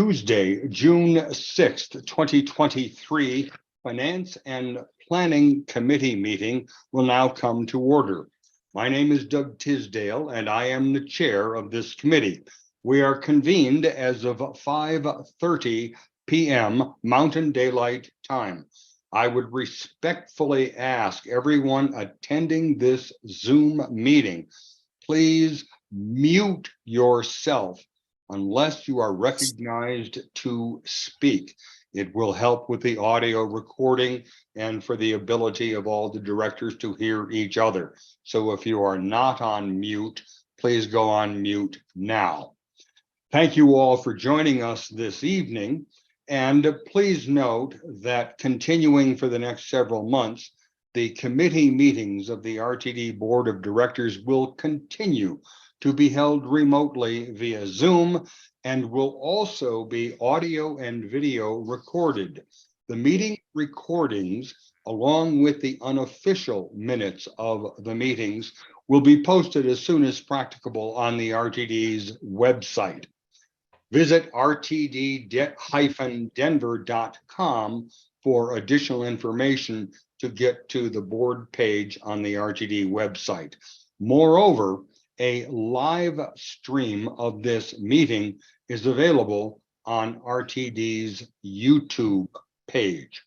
Tuesday, June 6th, 2023, Finance and Planning Committee meeting will now come to order. My name is Doug Tisdale, and I am the chair of this committee. We are convened as of 5:30 p.m. Mountain Daylight Time. I would respectfully ask everyone attending this Zoom meeting, please mute yourself unless you are recognized to speak. It will help with the audio recording and for the ability of all the directors to hear each other. So if you are not on mute, please go on mute now. Thank you all for joining us this evening. And please note that continuing for the next several months, the committee meetings of the RTD Board of Directors will continue to be held remotely via Zoom and will also be audio and video recorded. The meeting recordings, along with the unofficial minutes of the meetings, will be posted as soon as practicable on the RTD's website. Visit rtd-denver.com for additional information to get to the board page on the RTD website. Moreover, a live stream of this meeting is available on RTD's YouTube page.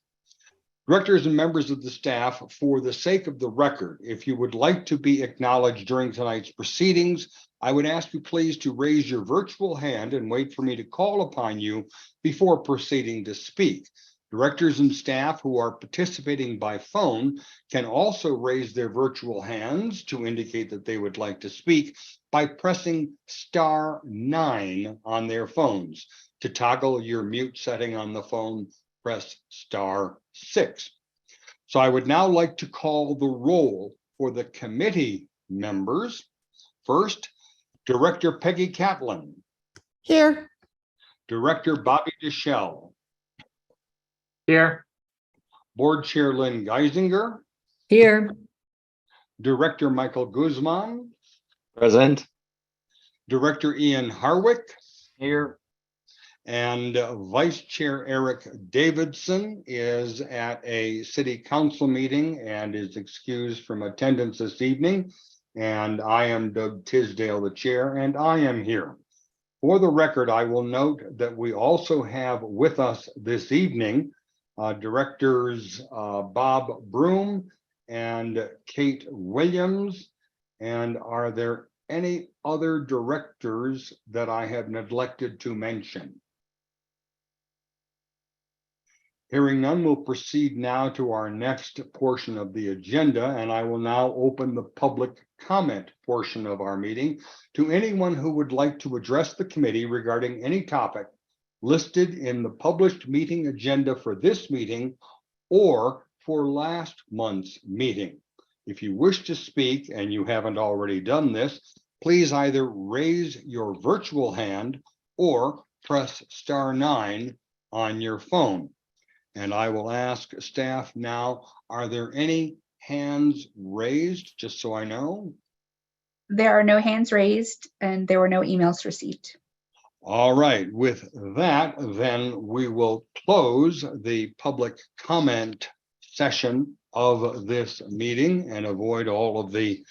Directors and members of the staff, for the sake of the record, if you would like to be acknowledged during tonight's proceedings, I would ask you please to raise your virtual hand and wait for me to call upon you before proceeding to speak. Directors and staff who are participating by phone can also raise their virtual hands to indicate that they would like to speak by pressing *9 on their phones. To toggle your mute setting on the phone, press *6. So I would now like to call the roll for the committee members. First, Director Peggy Catlin. Here. Director Bobby Deschel. Here. Board Chair Lynn Geisinger. Here. Director Michael Guzman. Present. Director Ian Harwick. Here. And Vice Chair Eric Davidson is at a city council meeting and is excused from attendance this evening. And I am Doug Tisdale, the chair, and I am here. For the record, I will note that we also have with us this evening Directors Bob Broom and Kate Williams. And are there any other directors that I have neglected to mention? Hearing none, we'll proceed now to our next portion of the agenda, and I will now open the public comment portion of our meeting to anyone who would like to address the committee regarding any topic listed in the published meeting agenda for this meeting or for last month's meeting. If you wish to speak and you haven't already done this, please either raise your virtual hand or press *9 on your phone. And I will ask staff now, are there any hands raised, just so I know? There are no hands raised and there were no emails received. All right, with that, then we will close the public comment session of this meeting and avoid all of the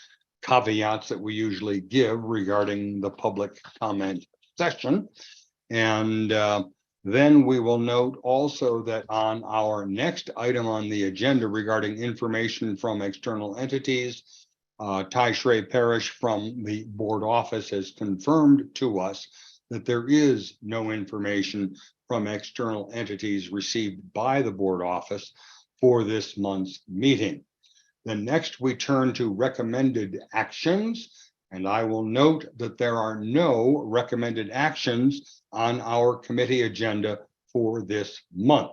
caveats that we usually give regarding the public comment session. And then we will note also that on our next item on the agenda regarding information from external entities, Ty Shrey Parrish from the board office has confirmed to us that there is no information from external entities received by the board office for this month's meeting. Then next we turn to recommended actions, and I will note that there are no recommended actions on our committee agenda for this month.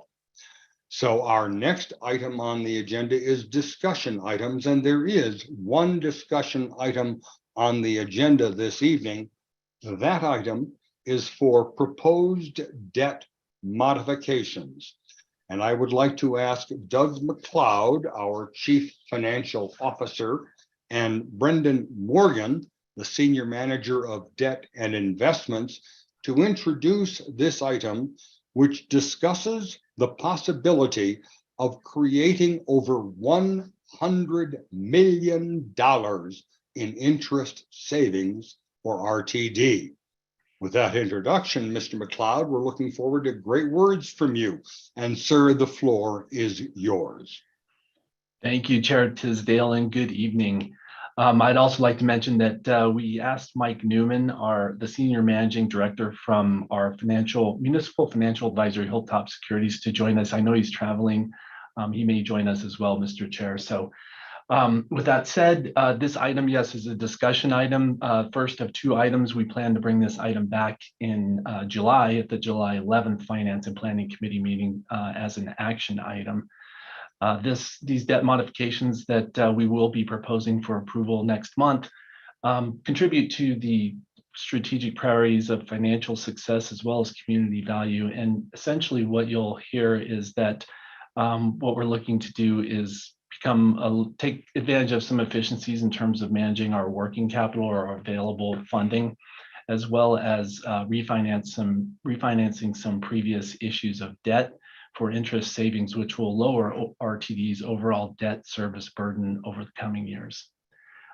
So our next item on the agenda is discussion items, and there is one discussion item on the agenda this evening. That item is for proposed debt modifications. And I would like to ask Doug McLeod, our Chief Financial Officer, and Brendan Morgan, the Senior Manager of Debt and Investments, to introduce this item, which discusses the possibility of creating over $100 million in interest savings for RTD. With that introduction, Mr. McLeod, we're looking forward to great words from you. And sir, the floor is yours. Thank you, Chair Tisdale, and good evening. I'd also like to mention that we asked Mike Newman, the Senior Managing Director from our Municipal Financial Advisory, Hilltop Securities, to join us. I know he's traveling. He may join us as well, Mr. Chair. So with that said, this item, yes, is a discussion item. First of two items, we plan to bring this item back in July at the July 11th Finance and Planning Committee meeting as an action item. These debt modifications that we will be proposing for approval next month contribute to the strategic priorities of financial success as well as community value. And essentially what you'll hear is that what we're looking to do is take advantage of some efficiencies in terms of managing our working capital or our available funding, as well as refinancing some previous issues of debt for interest savings, which will lower RTD's overall debt service burden over the coming years.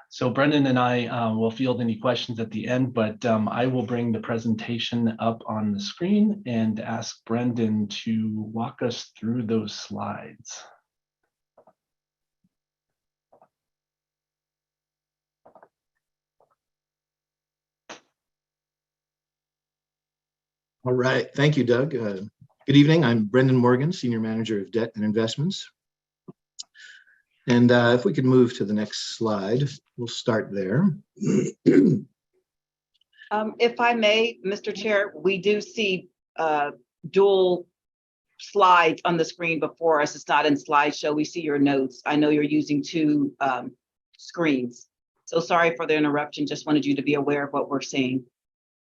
So Brendan and I will field any questions at the end, but I will bring the presentation up on the screen and ask Brendan to walk us through those slides. All right, thank you, Doug. Good evening, I'm Brendan Morgan, Senior Manager of Debt and Investments. And if we could move to the next slide, we'll start there. If I may, Mr. Chair, we do see dual slides on the screen before us. It's not in slideshow. We see your notes. I know you're using two screens. So sorry for the interruption. Just wanted you to be aware of what we're seeing.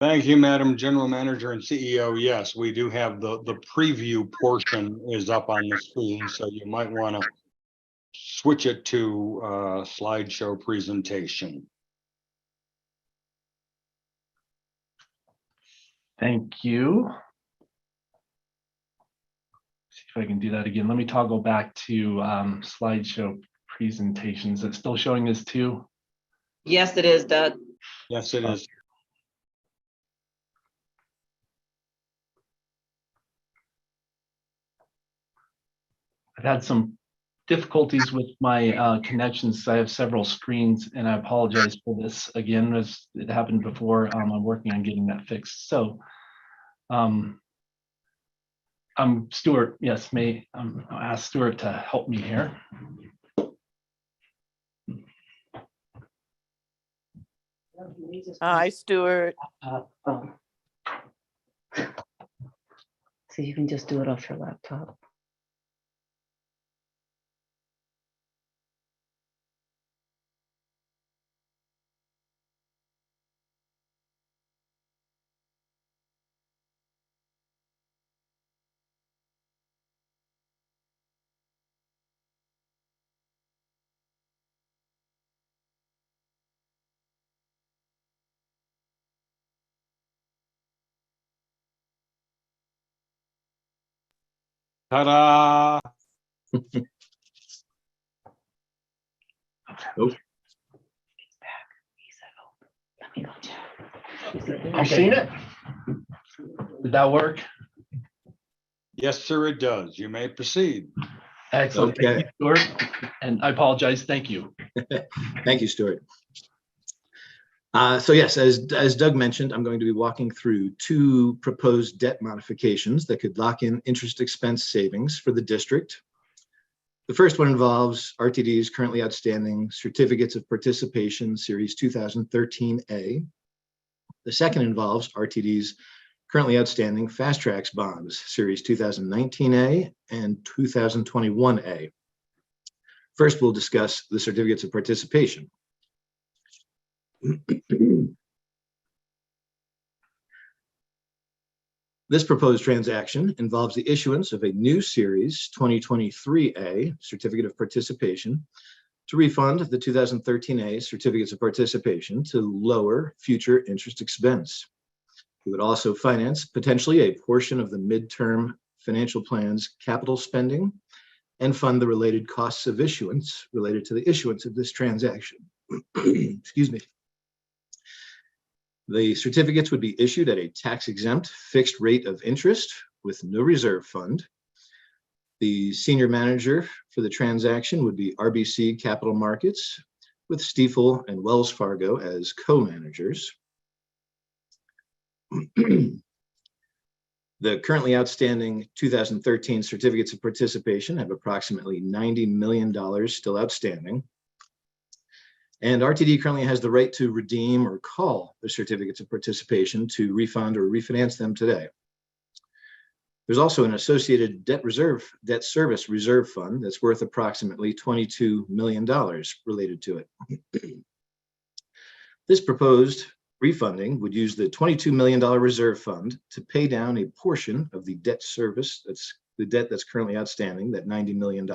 Thank you, Madam General Manager and CEO. Yes, we do have the preview portion is up on the screen, so you might want to switch it to slideshow presentation. Thank you. See if I can do that again. Let me toggle back to slideshow presentations. It's still showing us too? Yes, it is, Doug. Yes, it is. I've had some difficulties with my connections. I have several screens and I apologize for this again, as it happened before. I'm working on getting that fixed. So I'm Stuart. Yes, I'll ask Stuart to help me here. Hi, Stuart. So you can just do it off your laptop. Ta-da! Oh. Let me go check. I've seen it. Did that work? Yes, sir, it does. You may proceed. Excellent. Okay. Thank you, Stuart. And I apologize. Thank you. Thank you, Stuart. So yes, as Doug mentioned, I'm going to be walking through two proposed debt modifications that could lock in interest expense savings for the district. The first one involves RTD's currently outstanding Certificates of Participation Series 2013A. The second involves RTD's currently outstanding Fast Tracks Bonds Series 2019A and 2021A. First, we'll discuss the Certificates of Participation. This proposed transaction involves the issuance of a new Series 2023A Certificate of Participation to refund the 2013A Certificates of Participation to lower future interest expense. It would also finance potentially a portion of the midterm financial plan's capital spending and fund the related costs of issuance related to the issuance of this transaction. Excuse me. The certificates would be issued at a tax-exempt fixed rate of interest with no reserve fund. The senior manager for the transaction would be RBC Capital Markets, with Stifel and Wells Fargo as co-managers. The currently outstanding 2013 certificates of participation have approximately $90 million still outstanding. And RTD currently has the right to redeem or call the certificates of participation to refund or refinance them today. There's also an associated debt service reserve fund that's worth approximately $22 million related to it. This proposed refunding would use the $22 million reserve fund to pay down a portion of the debt service, that's the debt that's currently outstanding, that $90 million.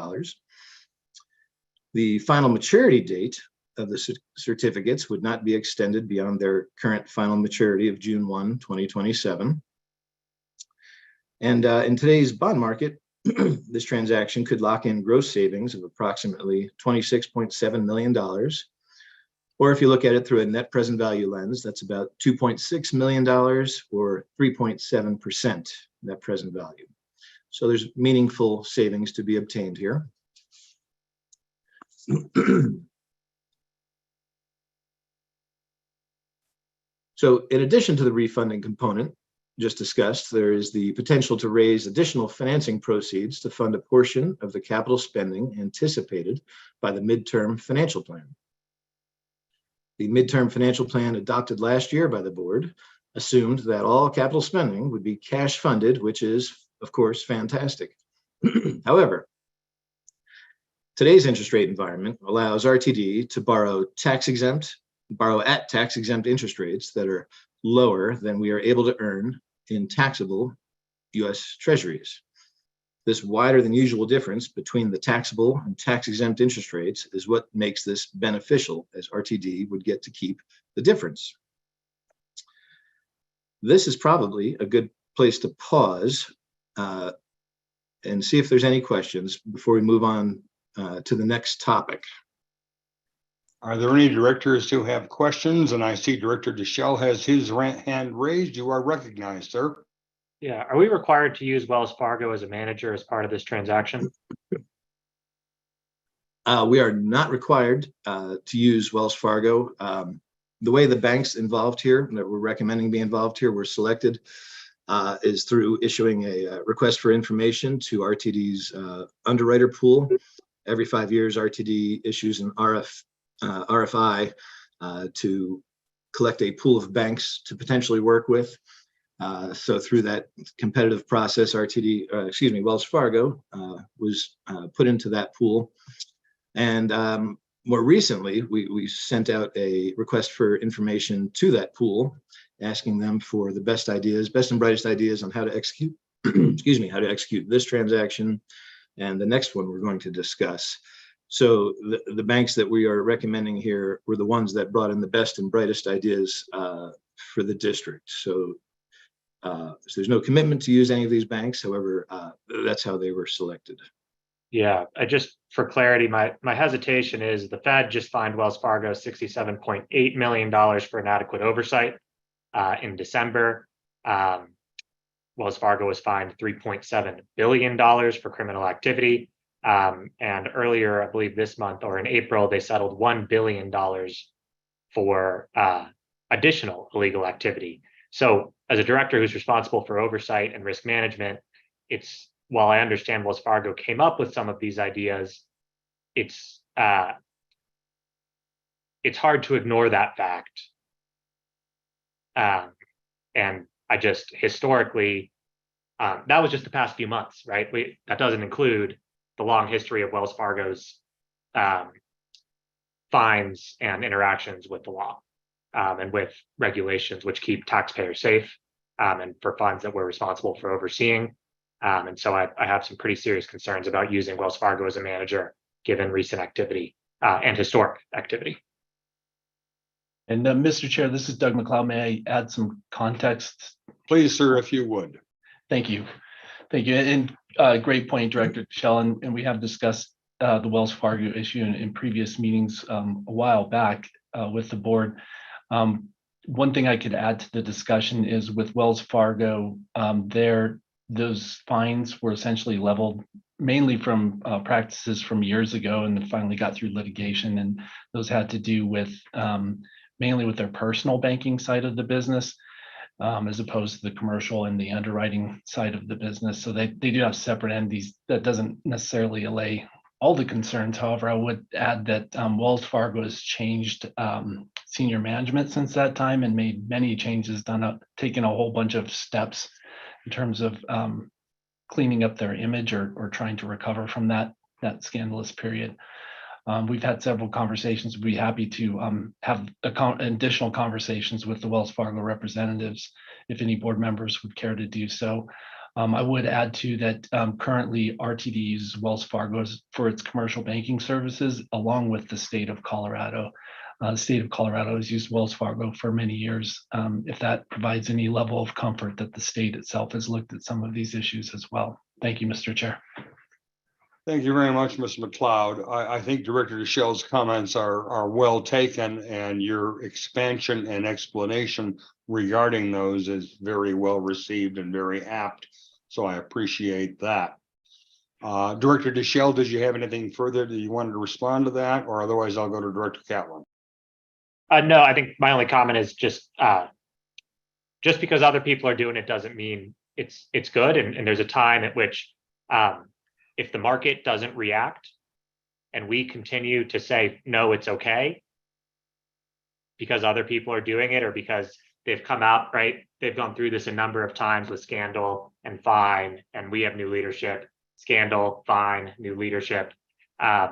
The final maturity date of the certificates would not be extended beyond their current final maturity of June 1, 2027. And in today's bond market, this transaction could lock in gross savings of approximately $26.7 million. Or if you look at it through a net present value lens, that's about $2.6 million or 3.7% net present value. So there's meaningful savings to be obtained here. So in addition to the refunding component just discussed, there is the potential to raise additional financing proceeds to fund a portion of the capital spending anticipated by the midterm financial plan. The midterm financial plan adopted last year by the board assumed that all capital spending would be cash funded, which is, of course, fantastic. However, today's interest rate environment allows RTD to borrow at tax-exempt interest rates that are lower than we are able to earn in taxable U.S. Treasuries. This wider than usual difference between the taxable and tax-exempt interest rates is what makes this beneficial, as RTD would get to keep the difference. This is probably a good place to pause and see if there's any questions before we move on to the next topic. Are there any directors who have questions? And I see Director Deschel has his hand raised. You are recognized, sir. Yeah, are we required to use Wells Fargo as a manager as part of this transaction? We are not required to use Wells Fargo. The way the banks involved here, that we're recommending be involved here, were selected is through issuing a request for information to RTD's underwriter pool. Every 5 years, RTD issues an RFI to collect a pool of banks to potentially work with. So through that competitive process, Wells Fargo was put into that pool. And more recently, we sent out a request for information to that pool, asking them for the best and brightest ideas on how to execute, how to execute this transaction and the next one we're going to discuss. So the banks that we are recommending here were the ones that brought in the best and brightest ideas for the district. So there's no commitment to use any of these banks. However, that's how they were selected. Yeah, for clarity, my hesitation is the Fed just fined Wells Fargo $67.8 million for inadequate oversight in December. Wells Fargo was fined $3.7 billion for criminal activity. And earlier, I believe this month or in April, they settled $1 billion for additional illegal activity. So as a director who's responsible for oversight and risk management, while I understand Wells Fargo came up with some of these ideas, it's hard to ignore that fact. And I just historically, that was just the past few months, right? That doesn't include the long history of Wells Fargo's fines and interactions with the law and with regulations which keep taxpayers safe and for funds that we're responsible for overseeing. And so I have some pretty serious concerns about using Wells Fargo as a manager, given recent activity and historic activity. And Mr. Chair, this is Doug McLeod. May I add some context? Please, sir, if you would. Thank you. Thank you. And great point, Director Shell. And we have discussed the Wells Fargo issue in previous meetings a while back with the board. One thing I could add to the discussion is with Wells Fargo, those fines were essentially leveled mainly from practices from years ago and finally got through litigation. And those had to do with mainly with their personal banking side of the business, as opposed to the commercial and the underwriting side of the business. So they do have separate entities. That doesn't necessarily allay all the concerns. However, I would add that Wells Fargo has changed senior management since that time and made many changes, taken a whole bunch of steps in terms of cleaning up their image or trying to recover from that scandalous period. We've had several conversations. We'd be happy to have additional conversations with the Wells Fargo representatives if any board members would care to do so. I would add too that currently RTD uses Wells Fargo for its commercial banking services, along with the state of Colorado. The state of Colorado has used Wells Fargo for many years. If that provides any level of comfort that the state itself has looked at some of these issues as well. Thank you, Mr. Chair. Thank you very much, Mr. McLeod. I think Director DeShell's comments are well taken, and your expansion and explanation regarding those is very well received and very apt. So I appreciate that. Director DeShell, did you have anything further that you wanted to respond to that, or otherwise I'll go to Director Catlin. No, I think my only comment is just because other people are doing it doesn't mean it's good. And there's a time at which if the market doesn't react and we continue to say, no, it's okay, because other people are doing it or because they've come out, right? They've gone through this a number of times with scandal and fine, and we have new leadership, scandal, fine, new leadership. I'd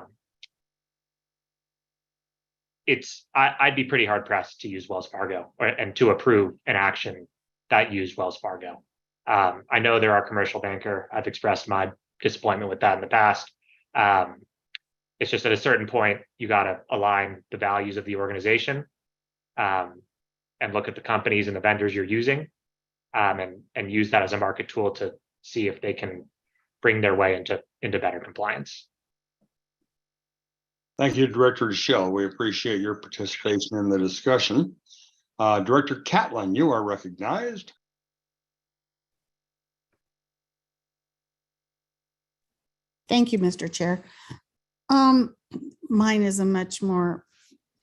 be pretty hard pressed to use Wells Fargo and to approve an action that used Wells Fargo. I know they're our commercial banker. I've expressed my disappointment with that in the past. It's just at a certain point, you got to align the values of the organization and look at the companies and the vendors you're using and use that as a market tool to see if they can bring their way into better compliance. Thank you, Director DeShell. We appreciate your participation in the discussion. Director Catlin, you are recognized. Thank you, Mr. Chair. Mine is a much more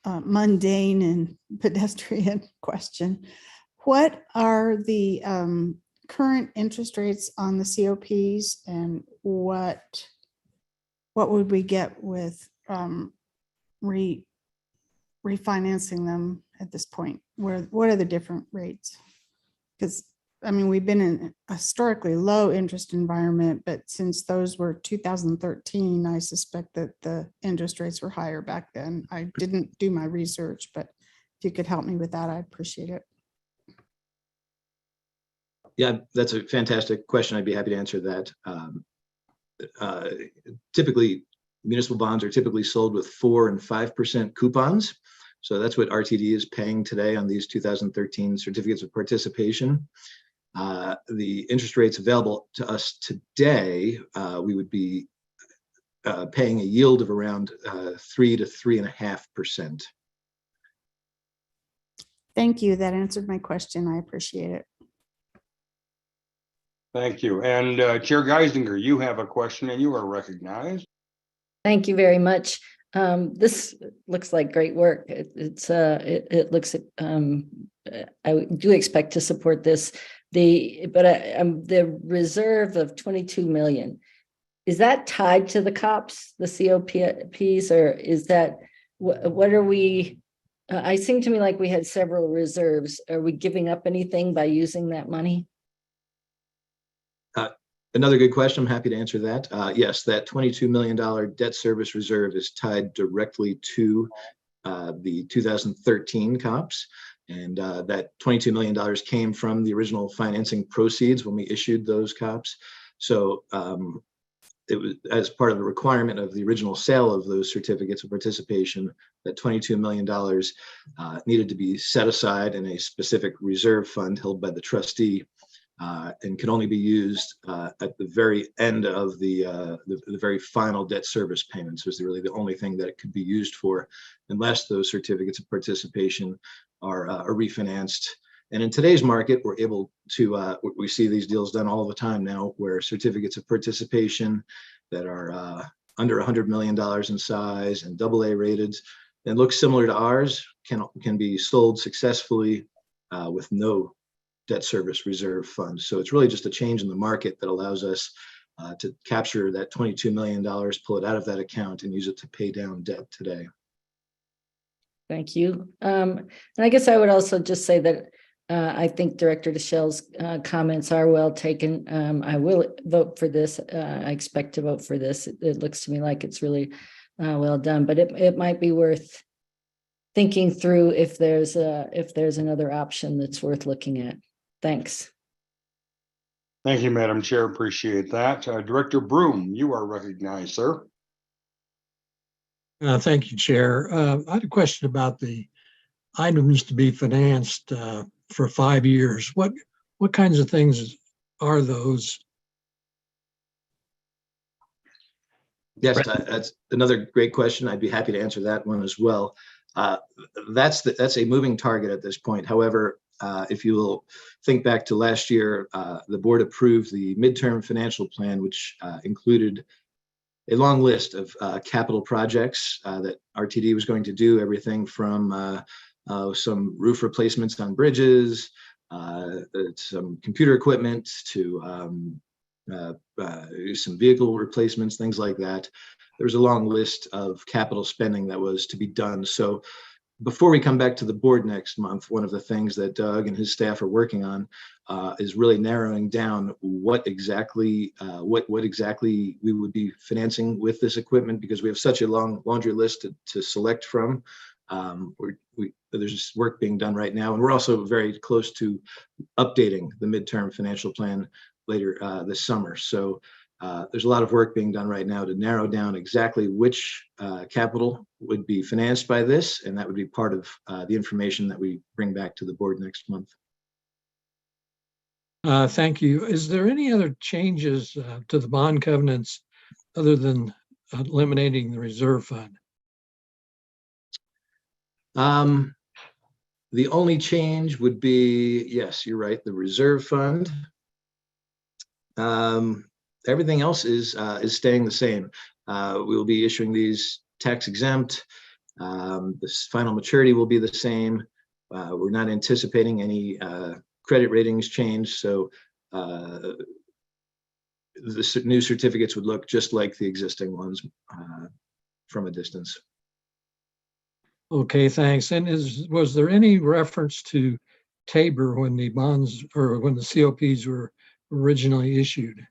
mundane and pedestrian question. What are the current interest rates on the COPs, and what would we get with refinancing them at this point? What are the different rates? Because I mean, we've been in a historically low interest environment, but since those were 2013, I suspect that the interest rates were higher back then. I didn't do my research, but if you could help me with that, I'd appreciate it. Yeah, that's a fantastic question. I'd be happy to answer that. Typically, municipal bonds are typically sold with 4% and 5% coupons. So that's what RTD is paying today on these 2013 certificates of participation. The interest rates available to us today, we would be paying a yield of around 3 to 3.5%. Thank you. That answered my question. I appreciate it. Thank you. And Chair Geisinger, you have a question and you are recognized. Thank you very much. This looks like great work. It looks. I do expect to support this. The reserve of 22 million, is that tied to the COPs, the COPs, or is that what are we? I seem to me like we had several reserves. Are we giving up anything by using that money? Another good question. I'm happy to answer that. Yes, that $22 million debt service reserve is tied directly to the 2013 COPs. And that $22 million came from the original financing proceeds when we issued those COPs. So it was as part of the requirement of the original sale of those certificates of participation that $22 million needed to be set aside in a specific reserve fund held by the trustee and could only be used at the very end of the very final debt service payments. Was really the only thing that it could be used for, unless those certificates of participation are refinanced. And in today's market, we're able to, we see these deals done all the time now, where certificates of participation that are under $100 million in size and AA rated and look similar to ours can be sold successfully with no debt service reserve fund. So it's really just a change in the market that allows us to capture that $22 million, pull it out of that account and use it to pay down debt today. Thank you. And I guess I would also just say that I think Director DeShell's comments are well taken. I will vote for this. I expect to vote for this. It looks to me like it's really well done, but it might be worth thinking through if there's another option that's worth looking at. Thanks. Thank you, Madam Chair. Appreciate that. Director Broom, you are recognized, sir. Thank you, Chair. I had a question about the items to be financed for 5 years. What kinds of things are those? Yes, that's another great question. I'd be happy to answer that one as well. That's a moving target at this point. However, if you will think back to last year, the board approved the midterm financial plan, which included a long list of capital projects that RTD was going to do, everything from some roof replacements on bridges, some computer equipment, to some vehicle replacements, things like that. There was a long list of capital spending that was to be done. So before we come back to the board next month, one of the things that Doug and his staff are working on is really narrowing down what exactly we would be financing with this equipment, because we have such a long laundry list to select from. There's work being done right now, and we're also very close to updating the midterm financial plan later this summer. So there's a lot of work being done right now to narrow down exactly which capital would be financed by this, and that would be part of the information that we bring back to the board next month. Thank you. Is there any other changes to the bond covenants other than eliminating the reserve fund? The only change would be, yes, you're right, the reserve fund. Everything else is staying the same. We will be issuing these tax exempt. This final maturity will be the same. We're not anticipating any credit ratings change. So the new certificates would look just like the existing ones from a distance. Okay, thanks. And was there any reference to Tabor when the bonds or when the COPs were originally issued?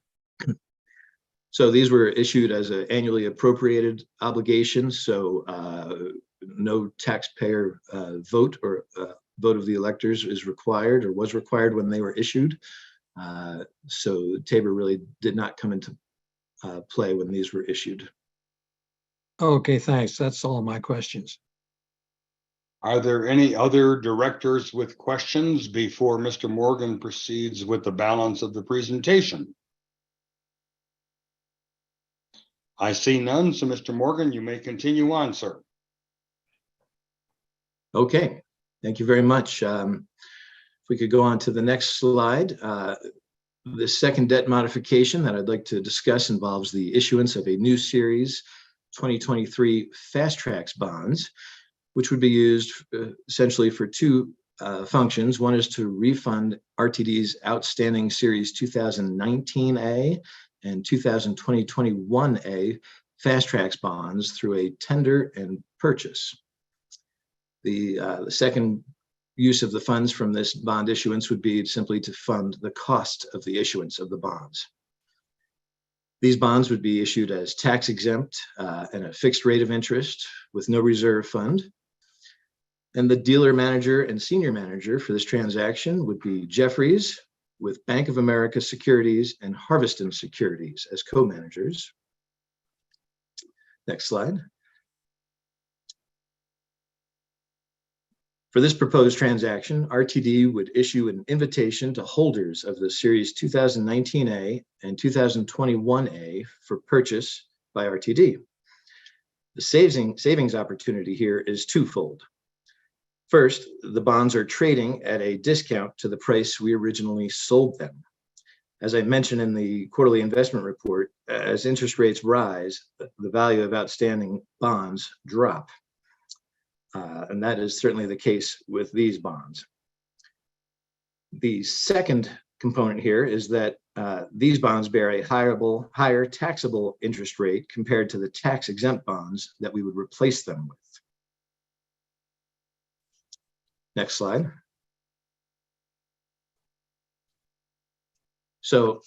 So these were issued as an annually appropriated obligation. So no taxpayer vote or vote of the electors is required or was required when they were issued. So Tabor really did not come into play when these were issued. Okay, thanks. That's all my questions. Are there any other directors with questions before Mr. Morgan proceeds with the balance of the presentation? I see none, so Mr. Morgan, you may continue on, sir. Okay, thank you very much. If we could go on to the next slide. The second debt modification that I'd like to discuss involves the issuance of a new series 2023 Fast Tracks bonds, which would be used essentially for two functions. One is to refund RTD's outstanding Series 2019A and 2020-21A Fast Tracks bonds through a tender and purchase. The second use of the funds from this bond issuance would be simply to fund the cost of the issuance of the bonds. These bonds would be issued as tax exempt and a fixed rate of interest with no reserve fund. And the dealer manager and senior manager for this transaction would be Jefferies, with Bank of America Securities and Harveston Securities as co-managers. Next slide. For this proposed transaction, RTD would issue an invitation to holders of the Series 2019A and 2021A for purchase by RTD. The savings opportunity here is twofold. First, the bonds are trading at a discount to the price we originally sold them. As I mentioned in the quarterly investment report, as interest rates rise, the value of outstanding bonds drop. And that is certainly the case with these bonds. The second component here is that these bonds bear a higher taxable interest rate compared to the tax-exempt bonds that we would replace them with. Next slide. So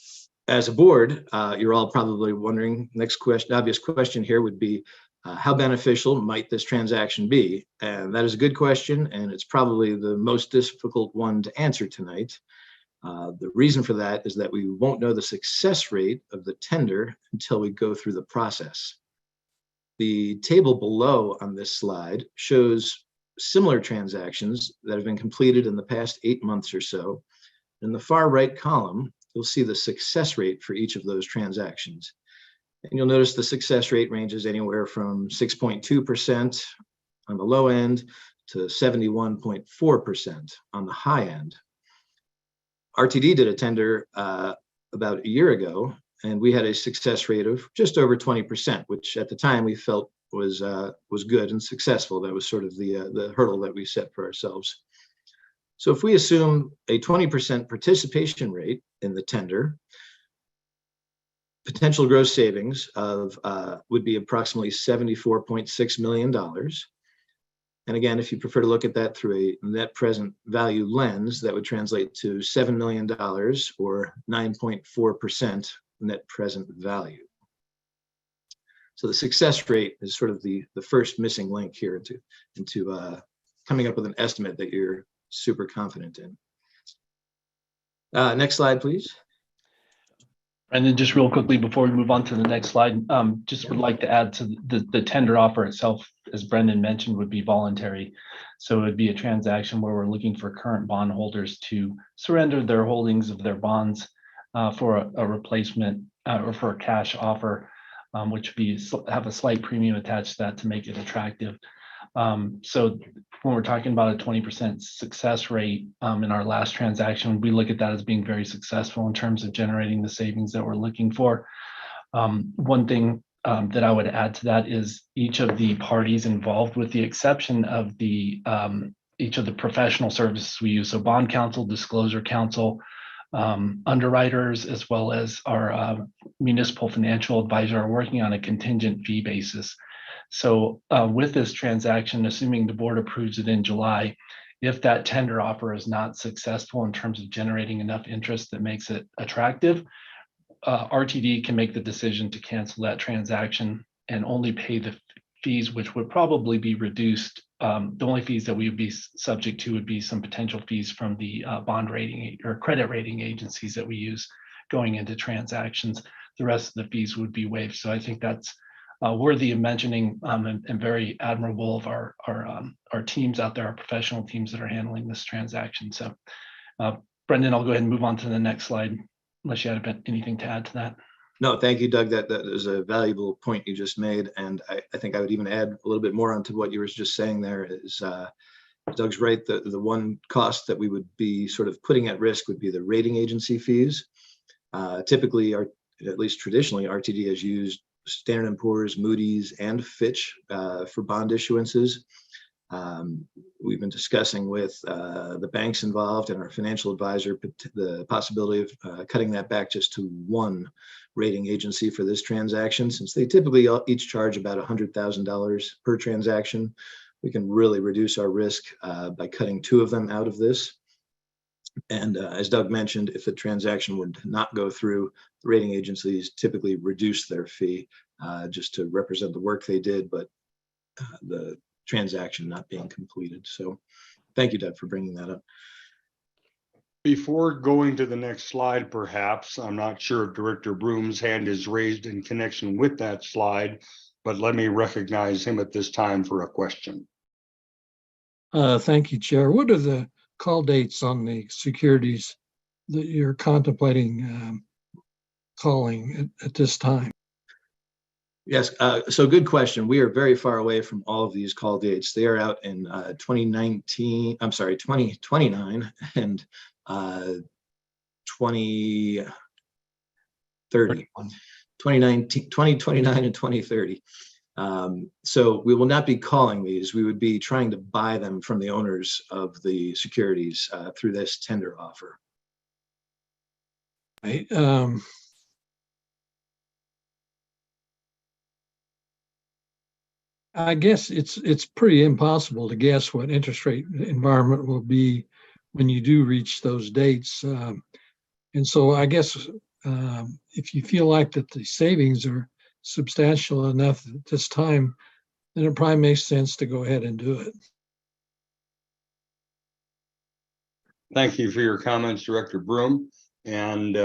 as a board, you're all probably wondering, next question, obvious question here would be, how beneficial might this transaction be? And that is a good question, and it's probably the most difficult one to answer tonight. The reason for that is that we won't know the success rate of the tender until we go through the process. The table below on this slide shows similar transactions that have been completed in the past 8 months or so. In the far right column, you'll see the success rate for each of those transactions. And you'll notice the success rate ranges anywhere from 6.2% on the low end to 71.4% on the high end. RTD did a tender about a year ago, and we had a success rate of just over 20%, which at the time we felt was good and successful. That was sort of the hurdle that we set for ourselves. So if we assume a 20% participation rate in the tender, potential gross savings of would be approximately $74.6 million. And again, if you prefer to look at that through a net present value lens, that would translate to $7 million or 9.4% net present value. So the success rate is sort of the first missing link here into coming up with an estimate that you're super confident in. Next slide, please. And then just real quickly before we move on to the next slide, just would like to add to the tender offer itself, as Brendan mentioned, would be voluntary. So it would be a transaction where we're looking for current bondholders to surrender their holdings of their bonds for a replacement or for a cash offer, which would have a slight premium attached to that to make it attractive. So when we're talking about a 20% success rate in our last transaction, we look at that as being very successful in terms of generating the savings that we're looking for. One thing that I would add to that is each of the parties involved, with the exception of each of the professional services we use, so bond counsel, disclosure counsel, underwriters, as well as our municipal financial advisor, are working on a contingent fee basis. So with this transaction, assuming the board approves it in July, if that tender offer is not successful in terms of generating enough interest that makes it attractive, RTD can make the decision to cancel that transaction and only pay the fees, which would probably be reduced. The only fees that we would be subject to would be some potential fees from the bond rating or credit rating agencies that we use going into transactions. The rest of the fees would be waived. So I think that's worthy of mentioning and very admirable of our teams out there, our professional teams that are handling this transaction. So Brendan, I'll go ahead and move on to the next slide, unless you had anything to add to that. No, thank you, Doug. That is a valuable point you just made. And I think I would even add a little bit more onto what you were just saying there is Doug's right. The one cost that we would be sort of putting at risk would be the rating agency fees. Typically, at least traditionally, RTD has used Standard & Poor's, Moody's, and Fitch for bond issuances. We've been discussing with the banks involved and our financial advisor the possibility of cutting that back just to one rating agency for this transaction. Since they typically each charge about $100,000 per transaction, we can really reduce our risk by cutting two of them out of this. And as Doug mentioned, if the transaction would not go through, the rating agencies typically reduce their fee just to represent the work they did, but the transaction not being completed. So thank you, Doug, for bringing that up. Before going to the next slide, perhaps, I'm not sure if Director Broom's hand is raised in connection with that slide. but let me recognize him at this time for a question. Thank you, Chair. What are the call dates on the securities that you're contemplating calling at this time? Yes, so good question. We are very far away from all of these call dates. They are out in 2029 and 2030. 2029 and 2030. So we will not be calling these. We would be trying to buy them from the owners of the securities through this tender offer. Right. I guess it's pretty impossible to guess what interest rate environment will be when you do reach those dates. And so I guess if you feel like that the savings are substantial enough at this time, then it probably makes sense to go ahead and do it. Thank you for your comments, Director Broom. And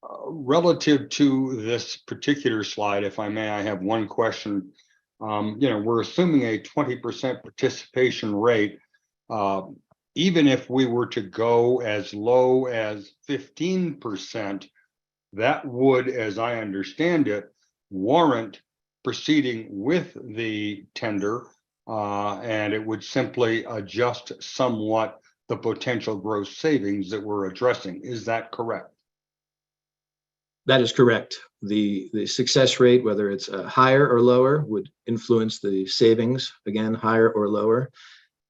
relative to this particular slide, if I may, I have one question. We're assuming a 20% participation rate. Even if we were to go as low as 15%, that would, as I understand it, warrant proceeding with the tender, and it would simply adjust somewhat the potential gross savings that we're addressing. Is that correct? That is correct. The success rate, whether it's higher or lower, would influence the savings, again, higher or lower.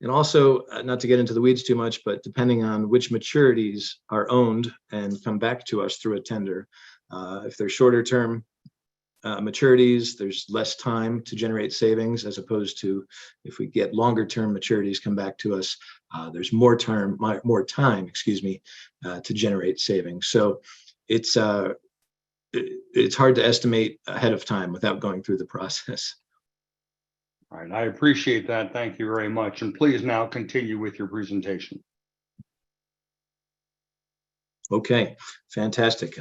And also, not to get into the weeds too much, but depending on which maturities are owned and come back to us through a tender, if they're shorter term maturities, there's less time to generate savings, as opposed to if we get longer term maturities come back to us, there's more time, to generate savings. So it's hard to estimate ahead of time without going through the process. All right, I appreciate that. Thank you very much. And please now continue with your presentation. Okay, fantastic.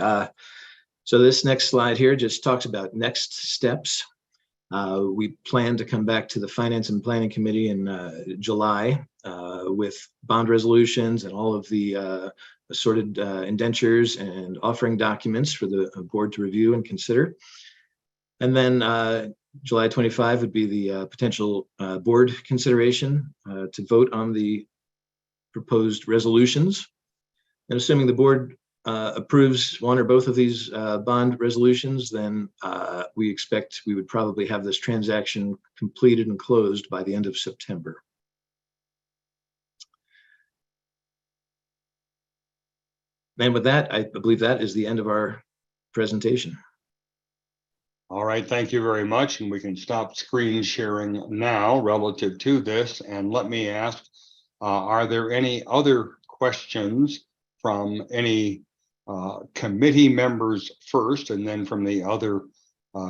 So this next slide here just talks about next steps. We plan to come back to the Finance and Planning Committee in July with bond resolutions and all of the assorted indentures and offering documents for the board to review and consider. And then July 25 would be the potential board consideration to vote on the proposed resolutions. And assuming the board approves one or both of these bond resolutions, then we expect we would probably have this transaction completed and closed by the end of September. And with that, I believe that is the end of our presentation. All right, thank you very much. And we can stop screen sharing now relative to this. And let me ask, are there any other questions from any committee members first, and then from the other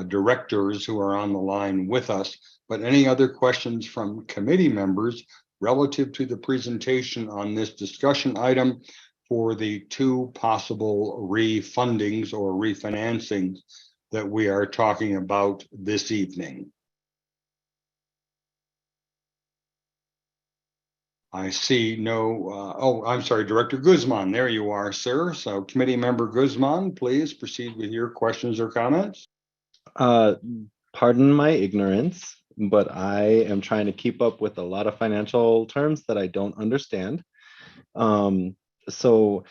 directors who are on the line with us? But any other questions from committee members relative to the presentation on this discussion item for the two possible refundings or refinancings that we are talking about this evening? I see no, I'm sorry, Director Guzman, there you are, sir. So Committee Member Guzman, please proceed with your questions or comments. Pardon my ignorance, but I am trying to keep up with a lot of financial terms that I don't understand. So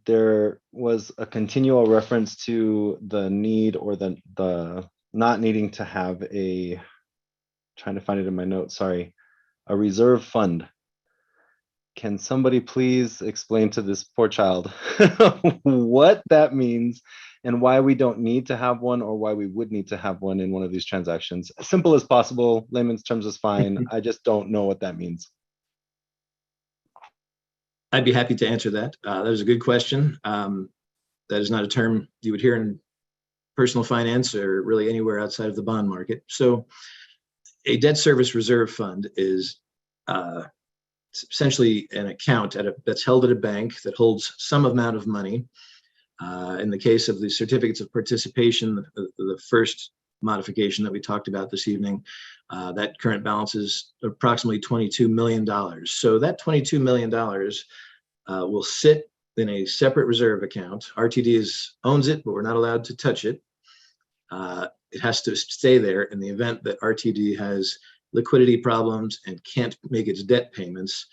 there was a continual reference to the need or the not needing to have a, trying to find it in my notes, sorry, a reserve fund. Can somebody please explain to this poor child what that means and why we don't need to have one, or why we would need to have one in one of these transactions? As simple as possible, layman's terms is fine. I just don't know what that means. I'd be happy to answer that. That is a good question. That is not a term you would hear in personal finance or really anywhere outside of the bond market. So a debt service reserve fund is essentially an account that's held at a bank that holds some amount of money. In the case of the certificates of participation, the first modification that we talked about this evening. That current balance is approximately $22 million. So that $22 million will sit in a separate reserve account. RTD owns it, but we're not allowed to touch it. It has to stay there in the event that RTD has liquidity problems and can't make its debt payments.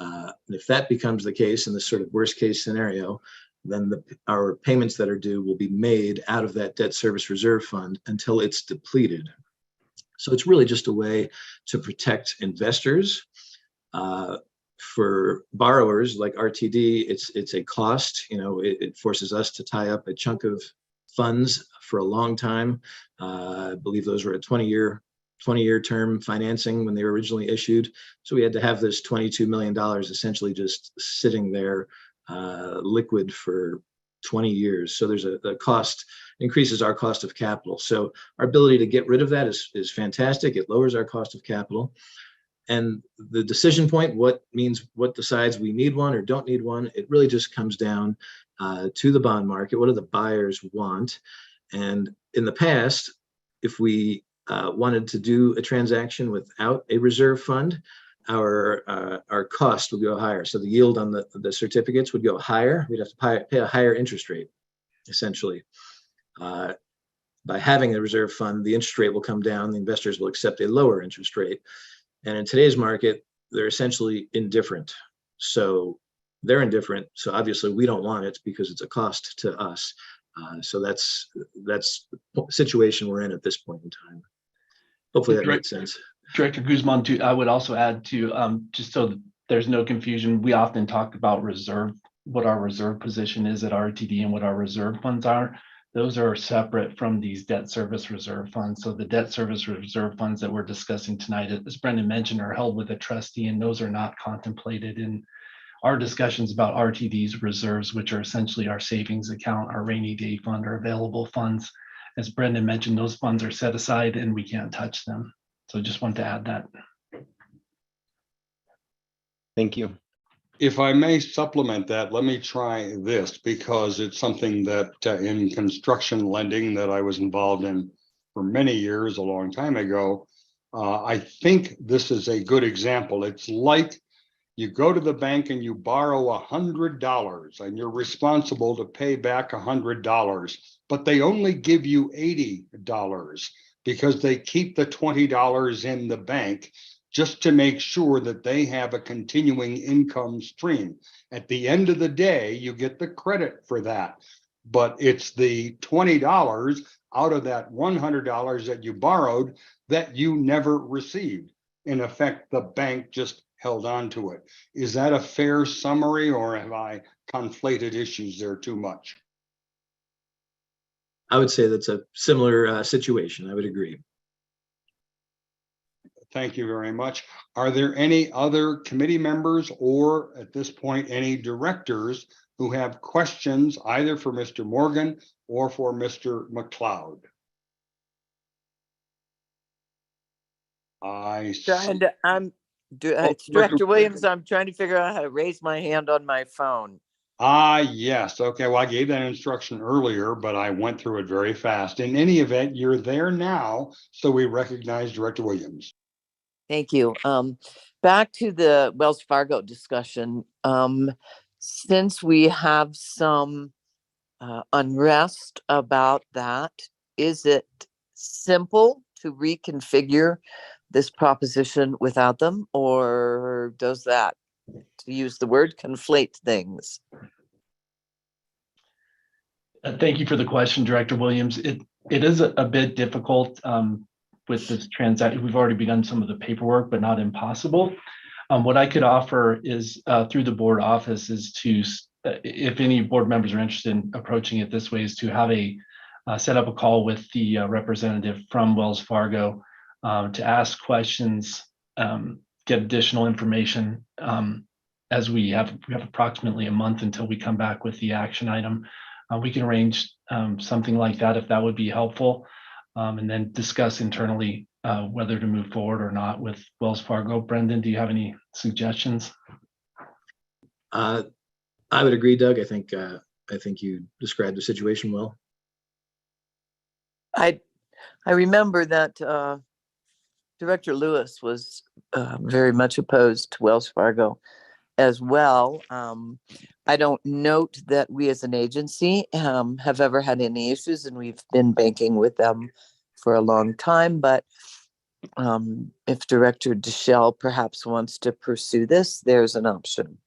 And if that becomes the case in this sort of worst case scenario, then our payments that are due will be made out of that debt service reserve fund until it's depleted. So it's really just a way to protect investors. For borrowers like RTD, it's a cost. It forces us to tie up a chunk of funds for a long time. I believe those were a 20-year term financing when they were originally issued. So we had to have this $22 million essentially just sitting there liquid for 20 years. So there's a cost, increases our cost of capital. So our ability to get rid of that is fantastic. It lowers our cost of capital. And the decision point, what decides we need one or don't need one, it really just comes down to the bond market. What do the buyers want? And in the past, if we wanted to do a transaction without a reserve fund, our cost would go higher. So the yield on the certificates would go higher. We'd have to pay a higher interest rate, essentially. By having a reserve fund, the interest rate will come down. The investors will accept a lower interest rate. And in today's market, they're essentially indifferent. So they're indifferent. So obviously we don't want it because it's a cost to us. So that's the situation we're in at this point in time. Hopefully that makes sense. Director Guzman, I would also add to, just so that there's no confusion, we often talk about what our reserve position is at RTD and what our reserve funds are. Those are separate from these debt service reserve funds. So the debt service reserve funds that we're discussing tonight, as Brendan mentioned, are held with a trustee, and those are not contemplated in our discussions about RTD's reserves, which are essentially our savings account, our rainy day fund, or available funds. As Brendan mentioned, those funds are set aside and we can't touch them. So just want to add that. Thank you. If I may supplement that, let me try this because it's something that in construction lending that I was involved in for many years, a long time ago, I think this is a good example. It's like you go to the bank and you borrow $100 and you're responsible to pay back $100, but they only give you $80 because they keep the $20 in the bank just to make sure that they have a continuing income stream. At the end of the day, you get the credit for that, but it's the $20 out of that $100 that you borrowed that you never received. In effect, the bank just held on to it. Is that a fair summary, or have I conflated issues there too much? I would say that's a similar situation. I would agree. Thank you very much. Are there any other committee members or at this point, any directors who have questions either for Mr. Morgan or for Mr. McLeod? I see. It's Director Williams. I'm trying to figure out how to raise my hand on my phone. Yes. Okay. Well, I gave that instruction earlier, but I went through it very fast. In any event, you're there now, so we recognize Director Williams. Thank you. Back to the Wells Fargo discussion. Since we have some unrest about that, is it simple to reconfigure this proposition without them, or does that, to use the word, conflate things? Thank you for the question, Director Williams. It is a bit difficult with this transaction. We've already begun some of the paperwork, but not impossible. What I could offer is through the board office is to, if any board members are interested in approaching it this way, is to have set up a call with the representative from Wells Fargo to ask questions, get additional information. As we have approximately a month until we come back with the action item. We can arrange something like that if that would be helpful, and then discuss internally whether to move forward or not with Wells Fargo. Brendan, do you have any suggestions? I would agree, Doug. I think you described the situation well. I remember that Director Lewis was very much opposed to Wells Fargo as well. I don't note that we as an agency have ever had any issues, and we've been banking with them for a long time. But if Director Deschelle perhaps wants to pursue this, there's an option.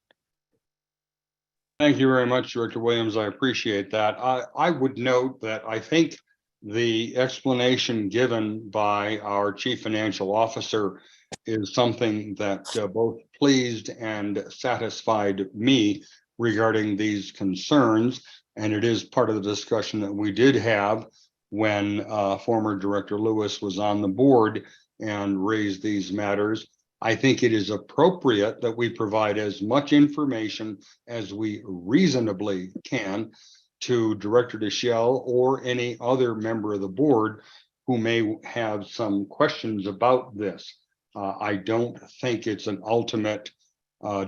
Thank you very much, Director Williams. I appreciate that. I would note that I think the explanation given by our Chief Financial Officer is something that both pleased and satisfied me regarding these concerns. And it is part of the discussion that we did have when former Director Lewis was on the board and raised these matters. I think it is appropriate that we provide as much information as we reasonably can to Director Deschelle or any other member of the board who may have some questions about this. I don't think it's an ultimate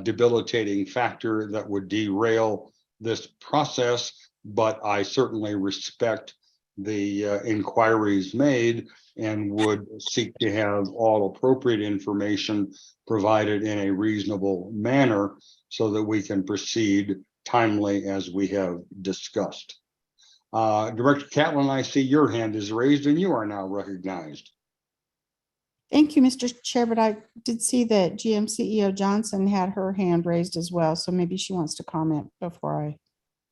debilitating factor that would derail this process, but I certainly respect the inquiries made and would seek to have all appropriate information provided in a reasonable manner so that we can proceed timely as we have discussed. Director Catlin, I see your hand is raised and you are now recognized. Thank you, Mr. Chair, but I did see that GM CEO Johnson had her hand raised as well, so maybe she wants to comment before I.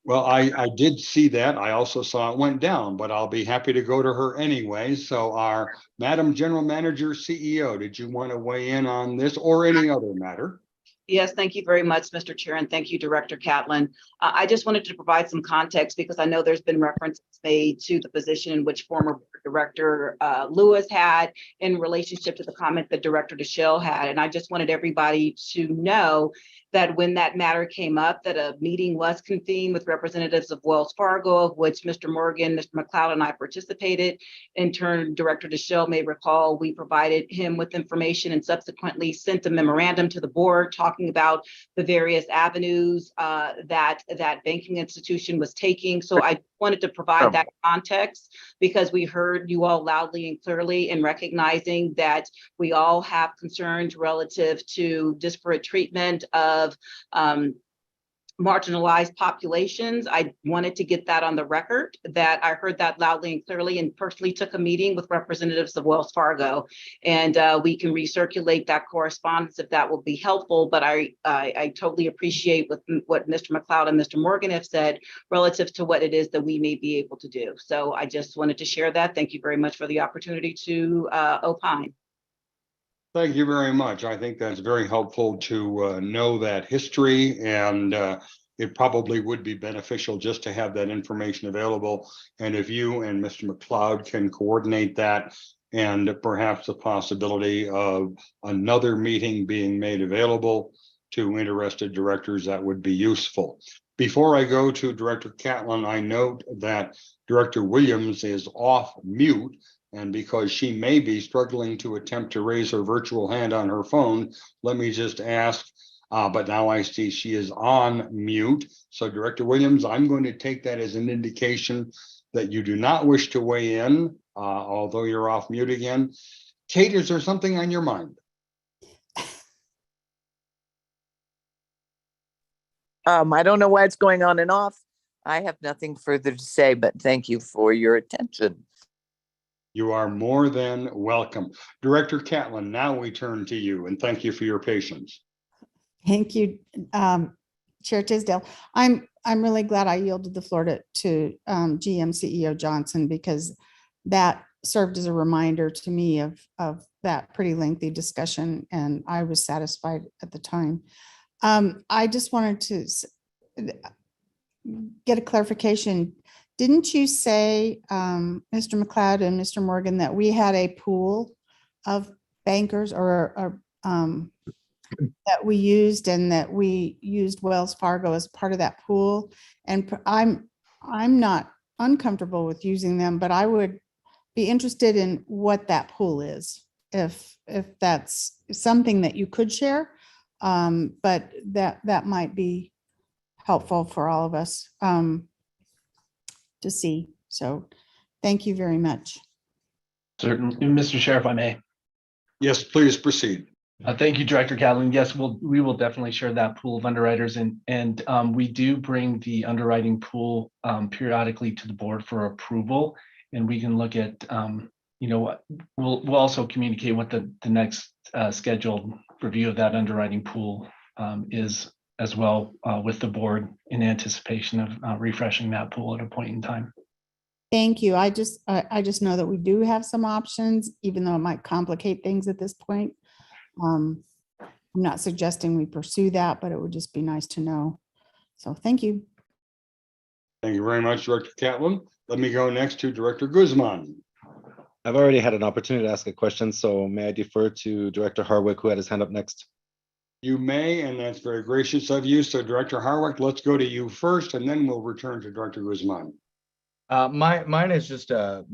Well, I did see that. I also saw it went down, but I'll be happy to go to her anyway. So our Madam General Manager CEO, did you want to weigh in on this or any other matter? Yes, thank you very much, Mr. Chair, and thank you, Director Catlin. I just wanted to provide some context because I know there's been references made to the position in which former Director Lewis had in relationship to the comment that Director Deschelle had. And I just wanted everybody to know that when that matter came up, that a meeting was convened with representatives of Wells Fargo, of which Mr. Morgan, Mr. McLeod, and I participated. In turn, Director Deschelle may recall we provided him with information and subsequently sent a memorandum to the board talking about the various avenues that banking institution was taking. So I wanted to provide that context because we heard you all loudly and clearly in recognizing that we all have concerns relative to disparate treatment of marginalized populations. I wanted to get that on the record, that I heard that loudly and clearly and personally took a meeting with representatives of Wells Fargo. And we can recirculate that correspondence if that will be helpful. But I totally appreciate what Mr. McLeod and Mr. Morgan have said relative to what it is that we may be able to do. So I just wanted to share that. Thank you very much for the opportunity to opine. Thank you very much. I think that's very helpful to know that history, and it probably would be beneficial just to have that information available. And if you and Mr. McLeod can coordinate that, and perhaps the possibility of another meeting being made available to interested directors, that would be useful. Before I go to Director Catlin, I note that Director Williams is off mute. And because she may be struggling to attempt to raise her virtual hand on her phone, let me just ask, but now I see she is on mute. So Director Williams, I'm going to take that as an indication that you do not wish to weigh in, although you're off mute again. Kate, is there something on your mind? I don't know why it's going on and off. I have nothing further to say, but thank you for your attention. You are more than welcome. Director Catlin, now we turn to you, and thank you for your patience. Thank you, Chair Tisdale. I'm really glad I yielded the floor to GM CEO Johnson, because that served as a reminder to me of that pretty lengthy discussion, and I was satisfied at the time. I just wanted to get a clarification. Didn't you say, Mr. McLeod and Mr. Morgan, that we had a pool of bankers or that we used, and that we used Wells Fargo as part of that pool? And I'm not uncomfortable with using them, but I would be interested in what that pool is, if that's something that you could share. But that might be helpful for all of us to see. So thank you very much. Certainly, Mr. Chair, if I may. Yes, please proceed. Thank you, Director Catlin. Yes, we will definitely share that pool of underwriters, and we do bring the underwriting pool periodically to the board for approval, and we can look at, we'll also communicate what the next scheduled review of that underwriting pool is as well with the board in anticipation of refreshing that pool at a point in time. Thank you. I just know that we do have some options, even though it might complicate things at this point. I'm not suggesting we pursue that, but it would just be nice to know. So thank you. Thank you very much, Director Catlin. Let me go next to Director Guzman. I've already had an opportunity to ask a question, so may I defer to Director Harwick, who had his hand up next? You may, and that's very gracious of you. So Director Harwick, let's go to you first, and then we'll return to Director Guzman. Mine is just a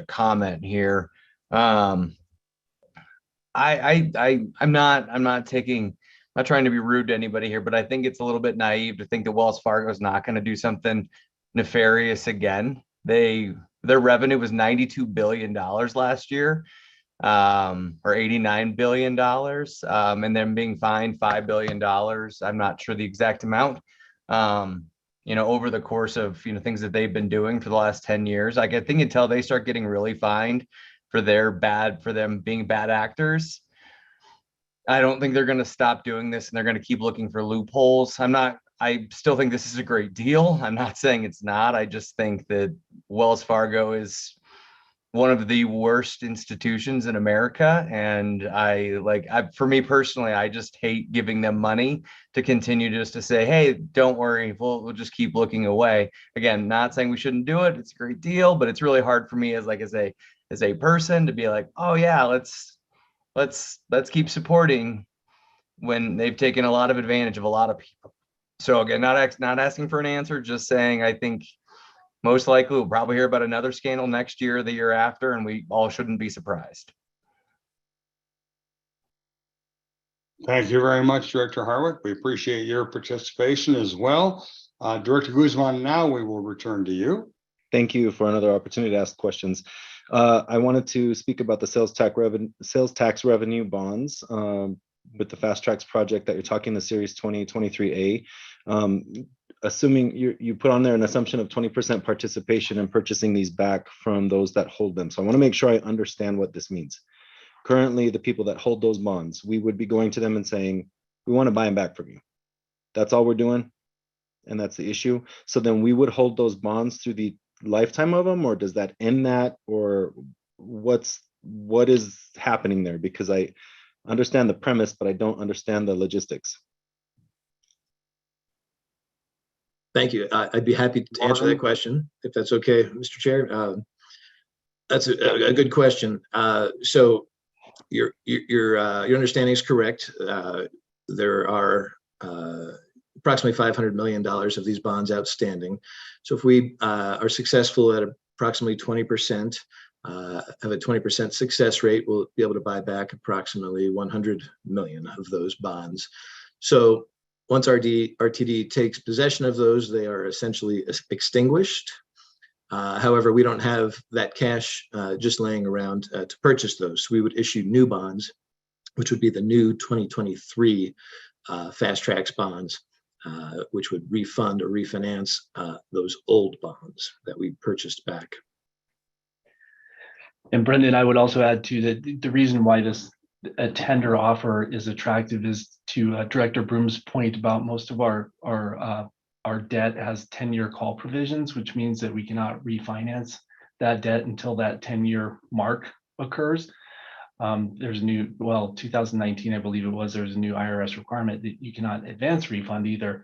comment here. I'm not trying to be rude to anybody here, but I think it's a little bit naive to think that Wells Fargo is not going to do something nefarious again. Their revenue was $92 billion last year, or $89 billion, and then being fined $5 billion. I'm not sure the exact amount. Over the course of things that they've been doing for the last 10 years. I think until they start getting really fined for them being bad actors, I don't think they're going to stop doing this, and they're going to keep looking for loopholes. I still think this is a great deal. I'm not saying it's not. I just think that Wells Fargo is one of the worst institutions in America. And for me personally, I just hate giving them money to continue just to say, hey, don't worry, we'll just keep looking away. Again, not saying we shouldn't do it. It's a great deal, but it's really hard for me as a person to be like, oh yeah, let's keep supporting when they've taken a lot of advantage of a lot of people. So again, not asking for an answer, just saying I think most likely we'll probably hear about another scandal next year or the year after, and we all shouldn't be surprised. Thank you very much, Director Harwick. We appreciate your participation as well. Director Guzman, now we will return to you. Thank you for another opportunity to ask questions. I wanted to speak about the sales tax revenue bonds with the Fast Tracks project that you're talking, the Series 2023A. Assuming you put on there an assumption of 20% participation in purchasing these back from those that hold them. So I want to make sure I understand what this means. Currently, the people that hold those bonds, we would be going to them and saying, we want to buy them back from you. That's all we're doing. And that's the issue. So then we would hold those bonds through the lifetime of them, or does that end that, or what is happening there? Because I understand the premise, but I don't understand the logistics. Thank you. I'd be happy to answer that question, if that's okay, Mr. Chair. That's a good question. So your understanding is correct. There are approximately $500 million of these bonds outstanding. So if we are successful at approximately 20%, have a 20% success rate, we'll be able to buy back approximately 100 million of those bonds. So once RTD takes possession of those, they are essentially extinguished. However, we don't have that cash just laying around to purchase those. So we would issue new bonds, which would be the new 2023 Fast Tracks bonds, which would refund or refinance those old bonds that we purchased back. And Brendan, I would also add to that the reason why a tender offer is attractive is to Director Broom's point about most of our debt has 10-year call provisions, which means that we cannot refinance that debt until that 10-year mark occurs. There's a new, 2019, I believe it was, there was a new IRS requirement that you cannot advance refund either.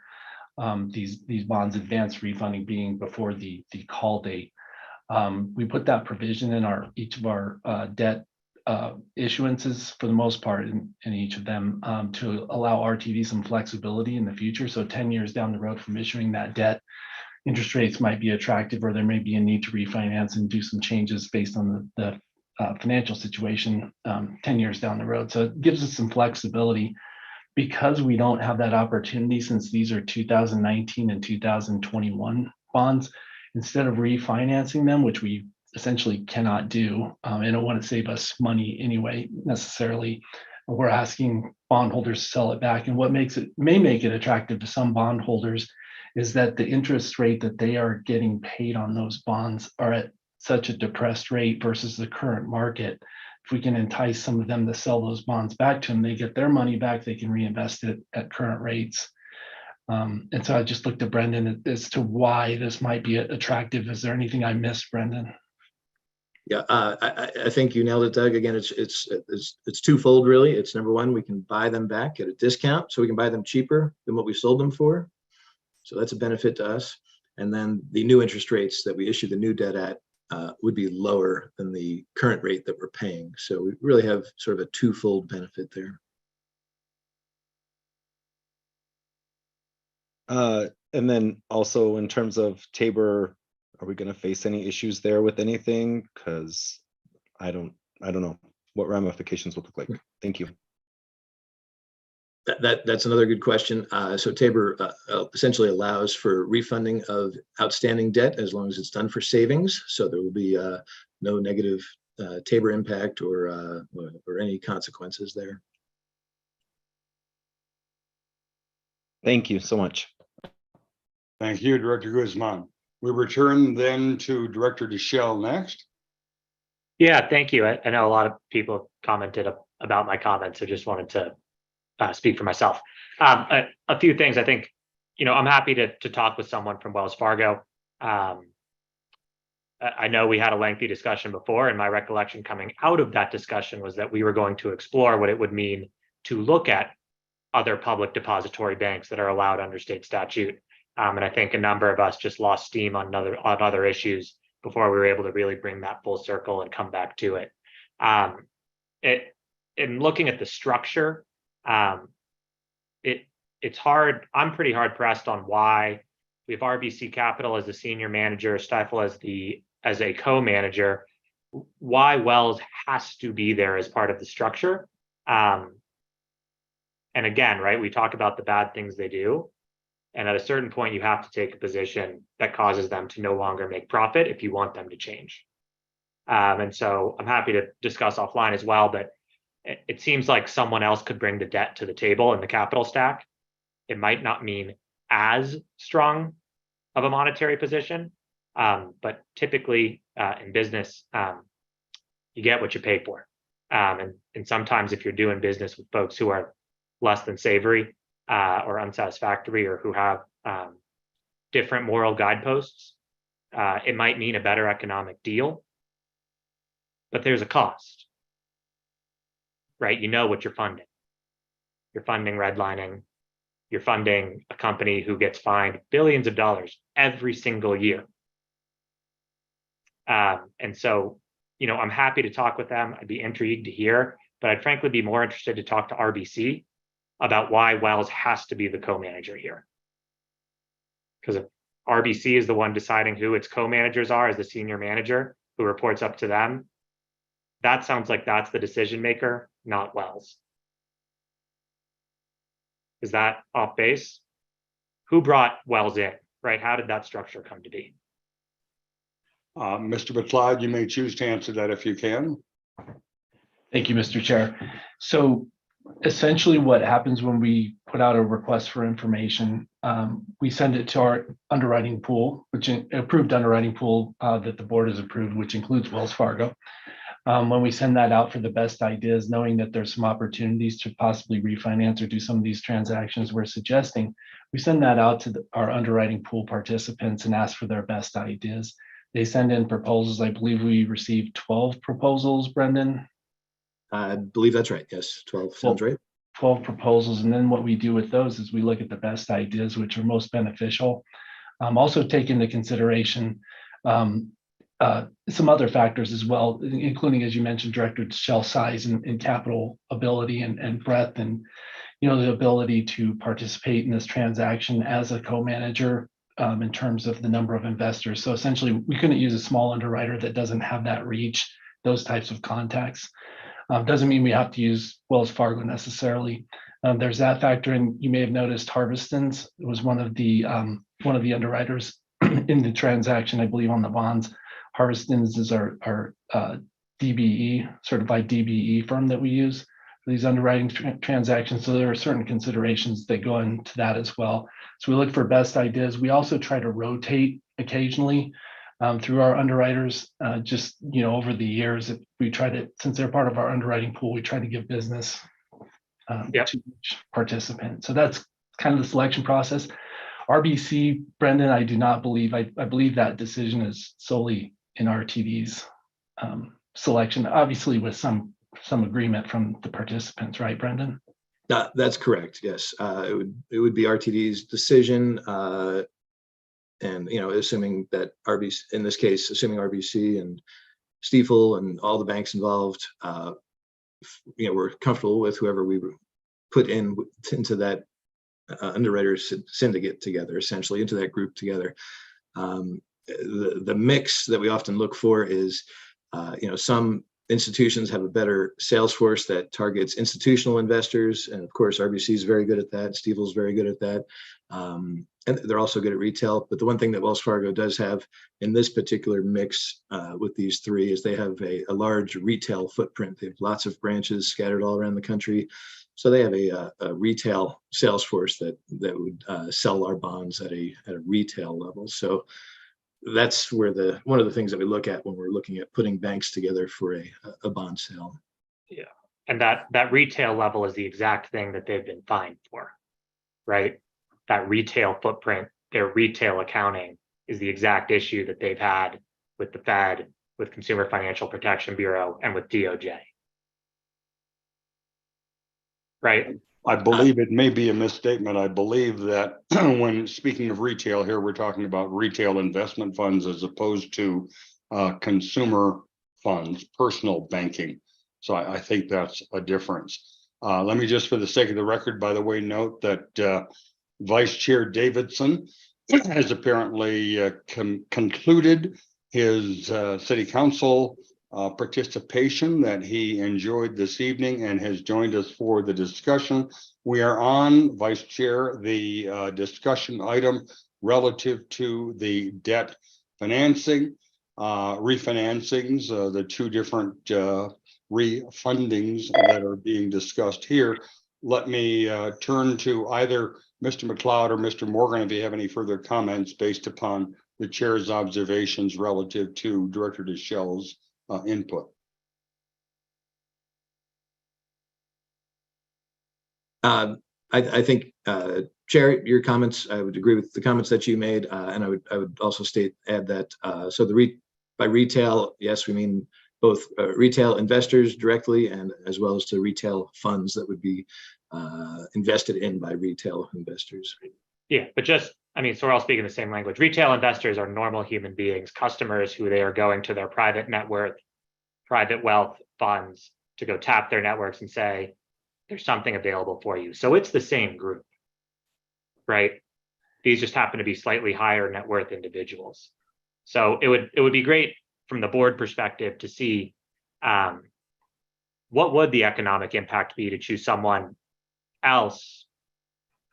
These bonds advance refunding being before the call date. We put that provision in each of our debt issuances for the most part in each of them to allow RTD some flexibility in the future. So 10 years down the road from issuing that debt, interest rates might be attractive, or there may be a need to refinance and do some changes based on the financial situation 10 years down the road. So it gives us some flexibility because we don't have that opportunity, since these are 2019 and 2021 bonds. Instead of refinancing them, which we essentially cannot do. And it wouldn't save us money anyway, necessarily. We're asking bondholders to sell it back. And what may make it attractive to some bondholders is that the interest rate that they are getting paid on those bonds are at such a depressed rate versus the current market. If we can entice some of them to sell those bonds back to them, they get their money back, they can reinvest it at current rates. And so I just looked at Brendan as to why this might be attractive. Is there anything I missed, Brendan? Yeah, I think you nailed it, Doug. Again, it's twofold, really. It's number one, we can buy them back at a discount, so we can buy them cheaper than what we sold them for. So that's a benefit to us. And then the new interest rates that we issue the new debt at would be lower than the current rate that we're paying. So we really have sort of a twofold benefit there. And then also in terms of Tabor, are we going to face any issues there with anything? Because I don't know what ramifications will look like. Thank you. That's another good question. So Tabor essentially allows for refunding of outstanding debt as long as it's done for savings. So there will be no negative Tabor impact or any consequences there. Thank you so much. Thank you, Director Guzman. We return then to Director DeShell next. Yeah, thank you. I know a lot of people commented about my comments, so just wanted to speak for myself. A few things. I think, I'm happy to talk with someone from Wells Fargo. I know we had a lengthy discussion before, and my recollection coming out of that discussion was that we were going to explore what it would mean to look at other public depository banks that are allowed under state statute. And I think a number of us just lost steam on other issues before we were able to really bring that full circle and come back to it. In looking at the structure, it's hard. I'm pretty hard pressed on why we have RBC Capital as the senior manager, Stifel as a co-manager, why Wells has to be there as part of the structure. And again, right, we talk about the bad things they do. And at a certain point, you have to take a position that causes them to no longer make profit if you want them to change. And so I'm happy to discuss offline as well, but it seems like someone else could bring the debt to the table in the capital stack. It might not mean as strong of a monetary position, but typically in business, you get what you pay for. And sometimes if you're doing business with folks who are less than savory or unsatisfactory or who have different moral guideposts, it might mean a better economic deal, but there's a cost. Right? You know what you're funding. You're funding redlining. You're funding a company who gets fined billions of dollars every single year. And so, I'm happy to talk with them. I'd be intrigued to hear, but I'd frankly be more interested to talk to RBC about why Wells has to be the co-manager here. Because if RBC is the one deciding who its co-managers are as the senior manager who reports up to them, that sounds like that's the decision maker, not Wells. Is that off base? Who brought Wells in, right? How did that structure come to be? Mr. McLeod, you may choose to answer that if you can. Thank you, Mr. Chair. So essentially what happens when we put out a request for information, we send it to our underwriting pool, which approved underwriting pool that the board has approved, which includes Wells Fargo. When we send that out for the best ideas, knowing that there's some opportunities to possibly refinance or do some of these transactions we're suggesting, we send that out to our underwriting pool participants and ask for their best ideas. They send in proposals. I believe we received 12 proposals, Brendan. I believe that's right. Yes, 12 sounds right. 12 proposals. And then what we do with those is we look at the best ideas, which are most beneficial. Also take into consideration some other factors as well, including, as you mentioned, Director Shell size and capital ability and breadth, and the ability to participate in this transaction as a co-manager in terms of the number of investors. So essentially, we couldn't use a small underwriter that doesn't have that reach, those types of contacts. Doesn't mean we have to use Wells Fargo necessarily. There's that factor, and you may have noticed Harvestons was one of the underwriters in the transaction, I believe, on the bonds. Harvestons is our DBE, certified DBE firm that we use for these underwriting transactions. So there are certain considerations that go into that as well. So we look for best ideas. We also try to rotate occasionally through our underwriters. Just, over the years, we try to, since they're part of our underwriting pool, we try to give business Yep. to each participant. So that's kind of the selection process. RBC, Brendan, I do not believe, I believe that decision is solely in RTD's selection, obviously with some agreement from the participants, right, Brendan? That's correct. Yes, it would be RTD's decision, and assuming that RBC, in this case, assuming RBC and Stifel and all the banks involved, we're comfortable with whoever we put into that underwriter syndicate together, essentially into that group together. The mix that we often look for is, some institutions have a better sales force that targets institutional investors. And of course, RBC is very good at that. Stifel's very good at that. And they're also good at retail. But the one thing that Wells Fargo does have in this particular mix with these three is they have a large retail footprint. They have lots of branches scattered all around the country. So they have a retail sales force that would sell our bonds at a retail level. So that's where one of the things that we look at when we're looking at putting banks together for a bond sale. Yeah, and that retail level is the exact thing that they've been fined for, right? That retail footprint, their retail accounting is the exact issue that they've had with the Fed, with Consumer Financial Protection Bureau, and with DOJ. Right? I believe it may be a misstatement. I believe that when speaking of retail here, we're talking about retail investment funds as opposed to consumer funds, personal banking. So I think that's a difference. Let me just, for the sake of the record, by the way, note that Vice Chair Davidson has apparently concluded his city council participation that he enjoyed this evening and has joined us for the discussion. We are on, Vice Chair, the discussion item relative to the debt financing, refinancings, the two different refundings that are being discussed here. Let me turn to either Mr. McLeod or Mr. Morgan if you have any further comments based upon the chair's observations relative to Director DeShell's input. I think, Chair, your comments, I would agree with the comments that you made, and I would also add that so by retail, yes, we mean both retail investors directly and as well as to retail funds that would be invested in by retail investors. Yeah, but so we're all speaking the same language. Retail investors are normal human beings, customers who they are going to their private net worth, private wealth funds to go tap their networks and say, there's something available for you. So it's the same group, right? These just happen to be slightly higher net worth individuals. So it would be great from the board perspective to see what would the economic impact be to choose someone else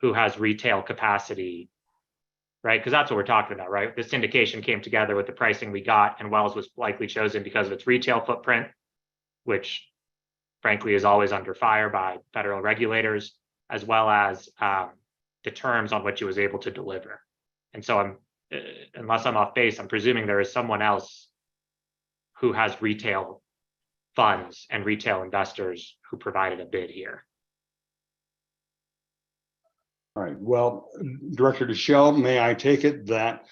who has retail capacity, right? Because that's what we're talking about, right? The syndication came together with the pricing we got, and Wells was likely chosen because of its retail footprint, which frankly is always under fire by federal regulators, as well as the terms on which it was able to deliver. And so unless I'm off base, I'm presuming there is someone else who has retail funds and retail investors who provided a bid here. All right. Well, Director DeShell, may I take it that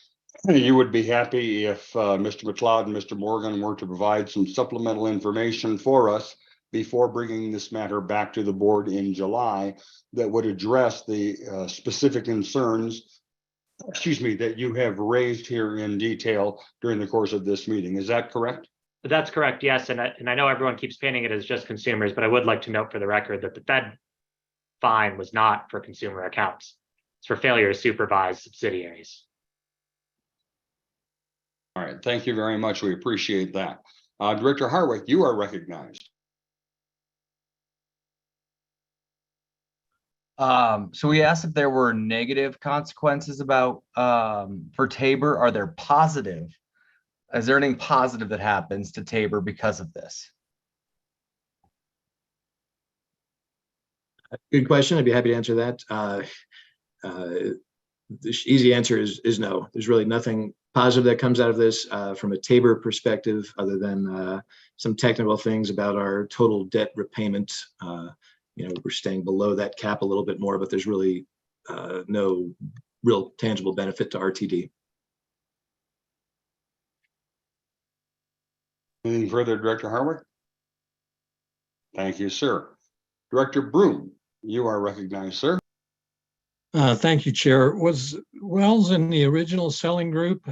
you would be happy if Mr. McLeod and Mr. Morgan were to provide some supplemental information for us before bringing this matter back to the board in July that would address the specific concerns, that you have raised here in detail during the course of this meeting. Is that correct? That's correct, yes. And I know everyone keeps painting it as just consumers, but I would like to note for the record that the Fed fine was not for consumer accounts. It's for failure to supervise subsidiaries. All right, thank you very much. We appreciate that. Director Harwick, you are recognized. So we asked if there were negative consequences about for Tabor. Are there positive Is there anything positive that happens to Tabor because of this? Good question. I'd be happy to answer that. The easy answer is no. There's really nothing positive that comes out of this from a Tabor perspective, other than some technical things about our total debt repayment. We're staying below that cap a little bit more, but there's really no real tangible benefit to RTD. Anything further, Director Harwick? Thank you, sir. Director Broom, you are recognized, sir. Thank you, Chair. Was Wells in the original selling group?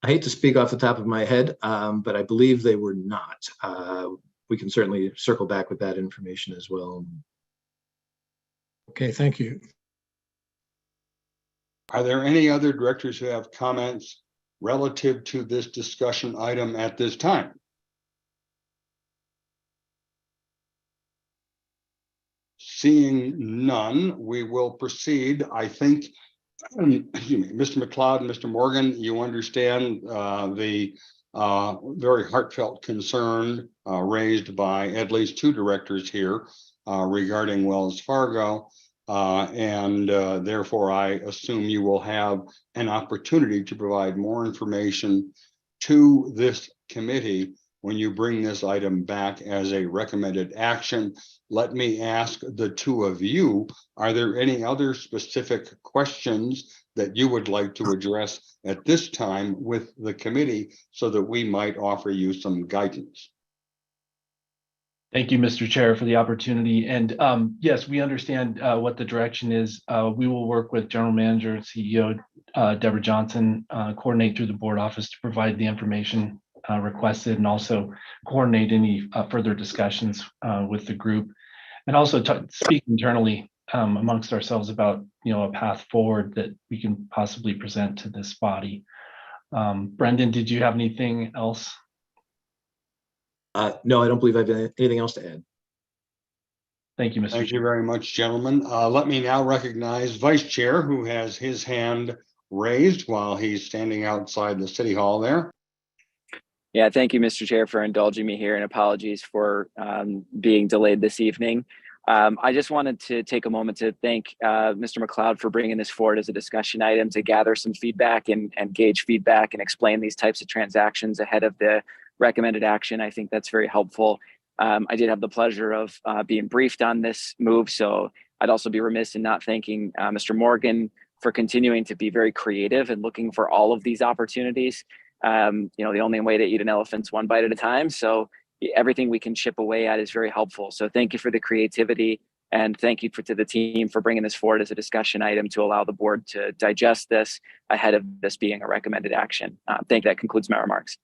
I hate to speak off the top of my head, but I believe they were not. We can certainly circle back with that information as well. Okay, thank you. Are there any other directors who have comments relative to this discussion item at this time? Seeing none, we will proceed. I think, excuse me, Mr. McLeod and Mr. Morgan, you understand the very heartfelt concern raised by at least two directors here regarding Wells Fargo. And therefore, I assume you will have an opportunity to provide more information to this committee when you bring this item back as a recommended action. Let me ask the two of you, are there any other specific questions that you would like to address at this time with the committee so that we might offer you some guidance? Thank you, Mr. Chair, for the opportunity. And yes, we understand what the direction is. We will work with General Manager and CEO Deborah Johnson, coordinate through the board office to provide the information requested, and also coordinate any further discussions with the group, and also speak internally amongst ourselves about a path forward that we can possibly present to this body. Brendan, did you have anything else? No, I don't believe I have anything else to add. Thank you, Mr. Thank Chair. you very much, gentlemen. Let me now recognize Vice Chair, who has his hand raised while he's standing outside the City Hall there. Yeah, thank you, Mr. Chair, for indulging me here, and apologies for being delayed this evening. I just wanted to take a moment to thank Mr. McLeod for bringing this forward as a discussion item to gather some feedback and gauge feedback and explain these types of transactions ahead of the recommended action. I think that's very helpful. I did have the pleasure of being briefed on this move, so I'd also be remiss in not thanking Mr. Morgan for continuing to be very creative and looking for all of these opportunities. The only way to eat an elephant's one bite at a time. So everything we can chip away at is very helpful. So thank you for the creativity, and thank you to the team for bringing this forward as a discussion item to allow the board to digest this ahead of this being a recommended action. That concludes my remarks.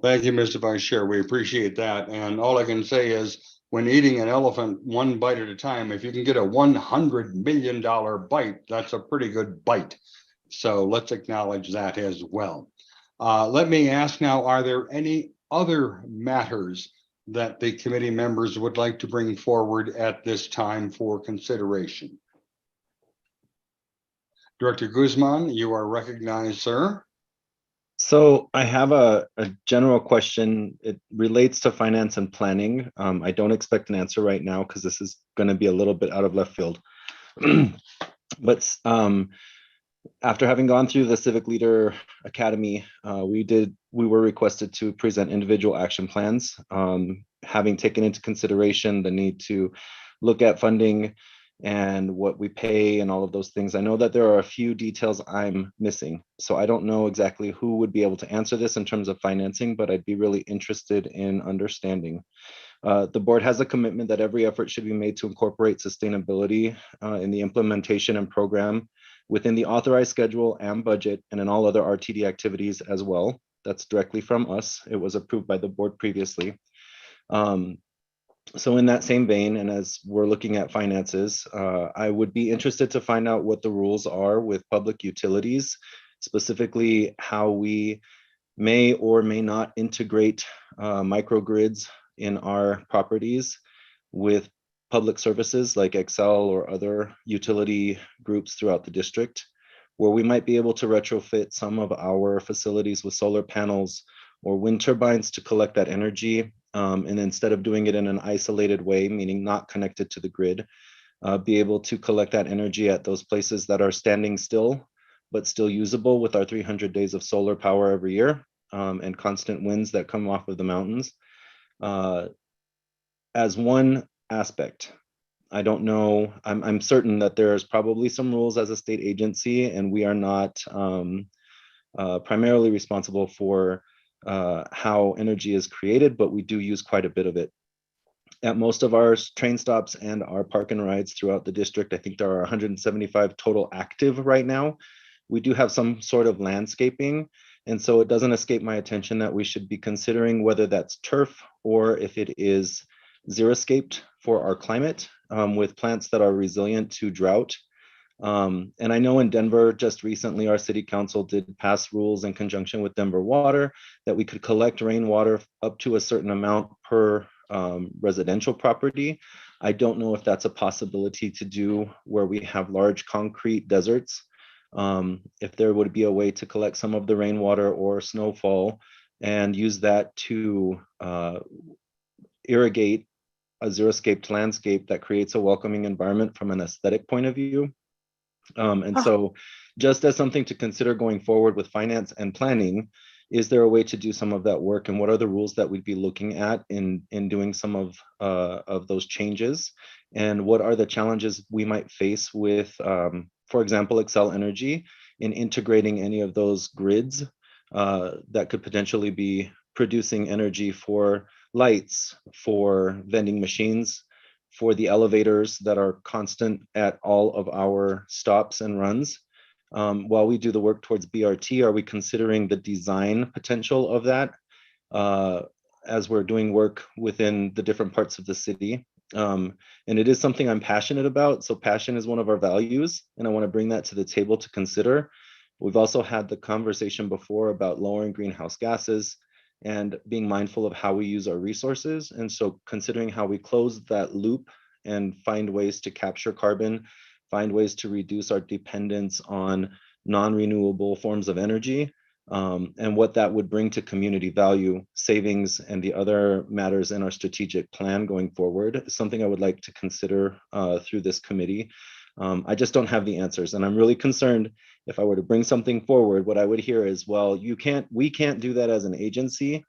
Thank you, Mr. Vice Chair. We appreciate that. And all I can say is when eating an elephant one bite at a time, if you can get a $100 million bite, that's a pretty good bite. So let's acknowledge that as well. Let me ask now, are there any other matters that the committee members would like to bring forward at this time for consideration? Director Guzman, you are recognized, sir. So I have a general question. It relates to finance and planning. I don't expect an answer right now because this is going to be a little bit out of left field. But after having gone through the Civic Leader Academy, we were requested to present individual action plans, having taken into consideration the need to look at funding and what we pay and all of those things. I know that there are a few details I'm missing, so I don't know exactly who would be able to answer this in terms of financing, but I'd be really interested in understanding. The board has a commitment that every effort should be made to incorporate sustainability in the implementation and program within the authorized schedule and budget, and in all other RTD activities as well. That's directly from us. It was approved by the board previously. So in that same vein, and as we're looking at finances, I would be interested to find out what the rules are with public utilities, specifically how we may or may not integrate microgrids in our properties with public services like Excel or other utility groups throughout the district. where we might be able to retrofit some of our facilities with solar panels or wind turbines to collect that energy. And instead of doing it in an isolated way, meaning not connected to the grid, be able to collect that energy at those places that are standing still, but still usable with our 300 days of solar power every year, and constant winds that come off of the mountains. As one aspect, I don't know, I'm certain that there's probably some rules as a state agency, and we are not primarily responsible for how energy is created, but we do use quite a bit of it. At most of our train stops and our park and rides throughout the district, I think there are 175 total active right now. We do have some sort of landscaping, and so it doesn't escape my attention that we should be considering whether that's turf or if it is xeriscaped for our climate, with plants that are resilient to drought. And I know in Denver, just recently, our city council did pass rules in conjunction with Denver Water that we could collect rainwater up to a certain amount per residential property. I don't know if that's a possibility to do where we have large concrete deserts. If there would be a way to collect some of the rainwater or snowfall and use that to irrigate a xeriscaped landscape that creates a welcoming environment from an aesthetic point of view. And so just as something to consider going forward with finance and planning, is there a way to do some of that work, and what are the rules that we'd be looking at in doing some of those changes? And what are the challenges we might face with, for example, Xcel Energy in integrating any of those grids that could potentially be producing energy for lights, for vending machines, for the elevators that are constant at all of our stops and runs. While we do the work towards BRT, are we considering the design potential of that as we're doing work within the different parts of the city? And it is something I'm passionate about. So passion is one of our values, and I want to bring that to the table to consider. We've also had the conversation before about lowering greenhouse gases and being mindful of how we use our resources. And so considering how we close that loop and find ways to capture carbon, find ways to reduce our dependence on non-renewable forms of energy, and what that would bring to community value, savings, and the other matters in our strategic plan going forward is something I would like to consider through this committee. I just don't have the answers, and I'm really concerned if I were to bring something forward, what I would hear is, well, we can't do that as an agency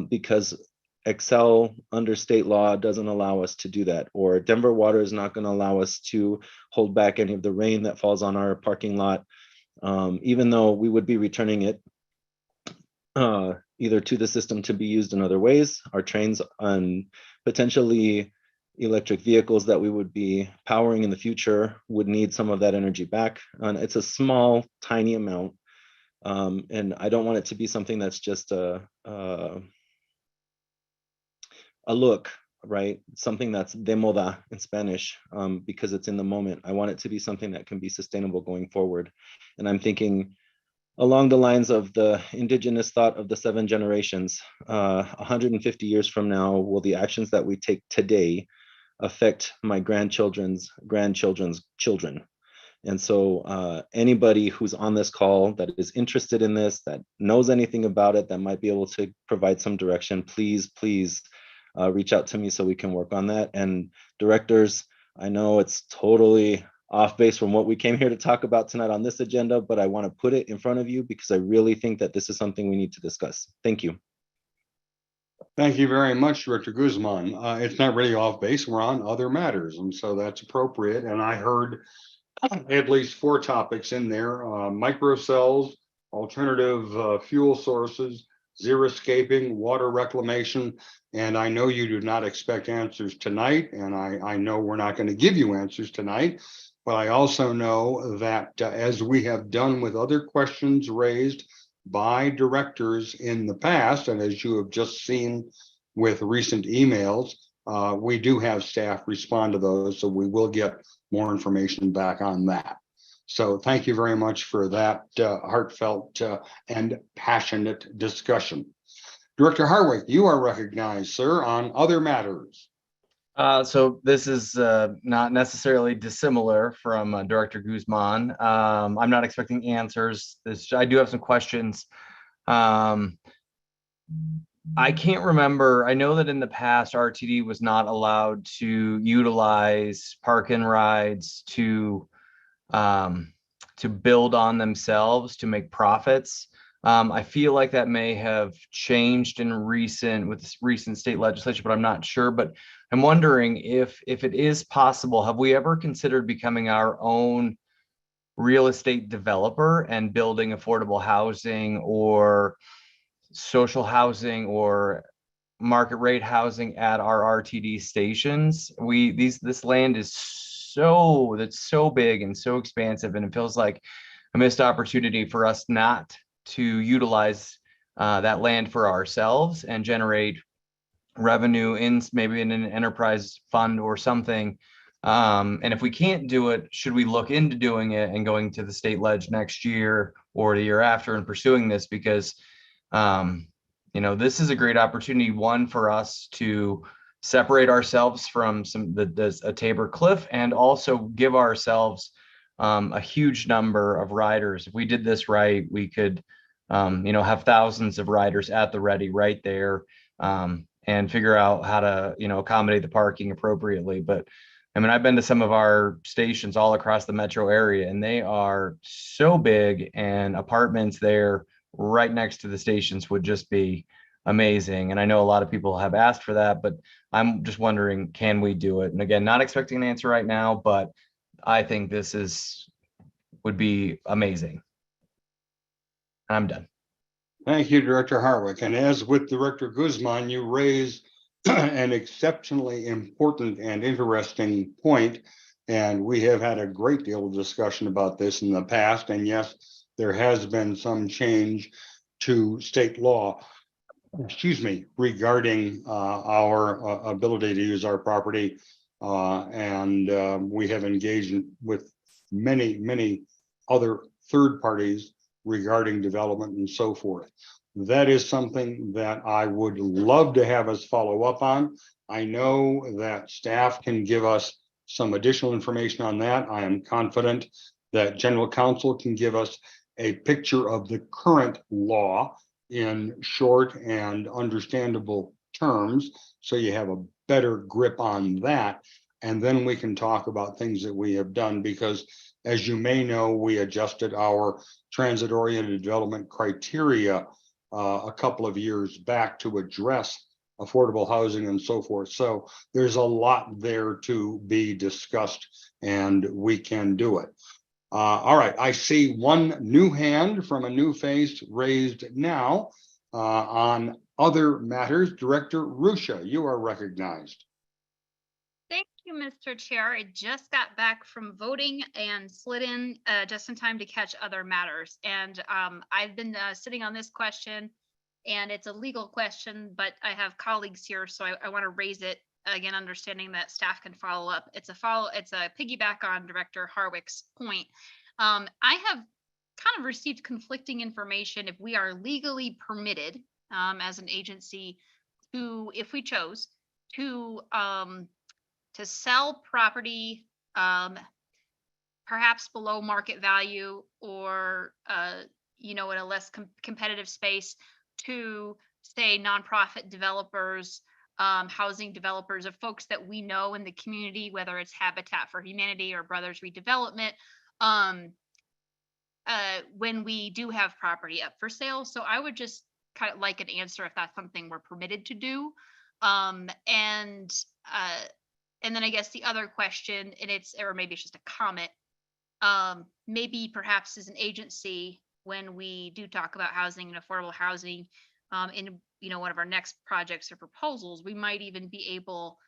because Xcel under state law doesn't allow us to do that, or Denver Water is not going to allow us to hold back any of the rain that falls on our parking lot, even though we would be returning it either to the system to be used in other ways. Our trains and potentially electric vehicles that we would be powering in the future would need some of that energy back. And it's a small, tiny amount. And I don't want it to be something that's just a look, right? Something that's de moda in Spanish, because it's in the moment. I want it to be something that can be sustainable going forward. And I'm thinking along the lines of the indigenous thought of the 7 generations. 150 years from now, will the actions that we take today affect my grandchildren's grandchildren's children? And so anybody who's on this call that is interested in this, that knows anything about it, that might be able to provide some direction, please reach out to me so we can work on that. And directors, I know it's totally off base from what we came here to talk about tonight on this agenda, but I want to put it in front of you because I really think that this is something we need to discuss. Thank you. Thank you very much, Director Guzman. It's not really off base. We're on other matters, and so that's appropriate. And I heard at least 4 topics in there: microcells, alternative fuel sources, xeriscaping, water reclamation. And I know you do not expect answers tonight, and I know we're not going to give you answers tonight. But I also know that as we have done with other questions raised by directors in the past, and as you have just seen with recent emails, we do have staff respond to those, so we will get more information back on that. So thank you very much for that heartfelt and passionate discussion. Director Harwick, you are recognized, sir, on other matters. So this is not necessarily dissimilar from Director Guzman. I'm not expecting answers. I do have some questions. I can't remember. I know that in the past, RTD was not allowed to utilize park and rides to build on themselves to make profits. I feel like that may have changed in with recent state legislation, but I'm not sure. But I'm wondering if it is possible, have we ever considered becoming our own real estate developer and building affordable housing or social housing or market rate housing at our RTD stations? This land is that's so big and so expansive, and it feels like a missed opportunity for us not to utilize that land for ourselves and generate revenue in maybe in an enterprise fund or something. And if we can't do it, should we look into doing it and going to the state ledge next year or the year after and pursuing this? Because this is a great opportunity, one, for us to separate ourselves from a Tabor Cliff, and also give ourselves a huge number of riders. If we did this right, we could have thousands of riders at the ready right there, and figure out how to accommodate the parking appropriately. But I mean, I've been to some of our stations all across the metro area, and they are so big, and apartments there right next to the stations would just be amazing. And I know a lot of people have asked for that, but I'm just wondering, can we do it? And again, not expecting an answer right now, but I think would be amazing. I'm done. Thank you, Director Harwick. And as with Director Guzman, you raise an exceptionally important and interesting point. And we have had a great deal of discussion about this in the past. And yes, there has been some change to state law, regarding our ability to use our property. And we have engaged with many other third parties regarding development and so forth. That is something that I would love to have us follow up on. I know that staff can give us some additional information on that. I am confident that General Counsel can give us a picture of the current law in short and understandable terms, so you have a better grip on that. And then we can talk about things that we have done, because as you may know, we adjusted our transit-oriented development criteria a couple of years back to address affordable housing and so forth. So there's a lot there to be discussed, and we can do it. All right, I see one new hand from a new face raised now on other matters. Director Rusha, you are recognized. Thank you, Mr. Chair. I just got back from voting and slid in just in time to catch other matters. And I've been sitting on this question, and it's a legal question, but I have colleagues here, so I want to raise it again, understanding that staff can follow up. It's a piggyback on Director Harwick's point. I have kind of received conflicting information if we are legally permitted as an agency to, if we chose to sell property perhaps below market value, or in a less competitive space, to say nonprofit developers, housing developers, of folks that we know in the community, whether it's Habitat for Humanity or Brothers Redevelopment, when we do have property up for sale. So I would just kind of like an answer if that's something we're permitted to do. And then I guess the other question, or maybe it's just a comment, maybe perhaps as an agency, when we do talk about housing and affordable housing in one of our next projects or proposals, we might even be able,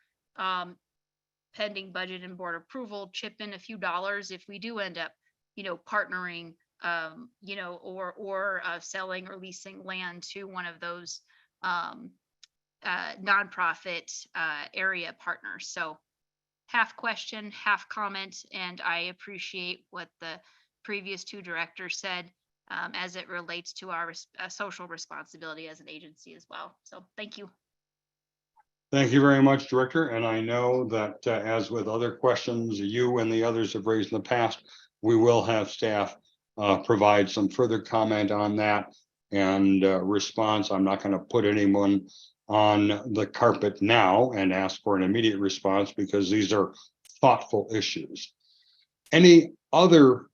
pending budget and board approval, chip in a few dollars if we do end up partnering or selling or leasing land to one of those nonprofit area partners. So half question, half comment, and I appreciate what the previous two directors said as it relates to our social responsibility as an agency as well. So thank you. Thank you very much, Director. And I know that as with other questions you and the others have raised in the past, we will have staff provide some further comment on that and response. I'm not going to put anyone on the carpet now and ask for an immediate response because these are thoughtful issues. Any other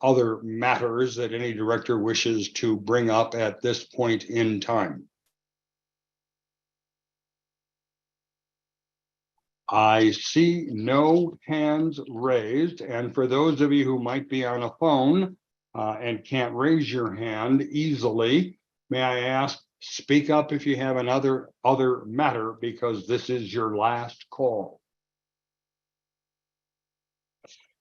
matters that any director wishes to bring up at this point in time? I see no hands raised, and for those of you who might be on a phone and can't raise your hand easily, may I ask, speak up if you have another matter, because this is your last call.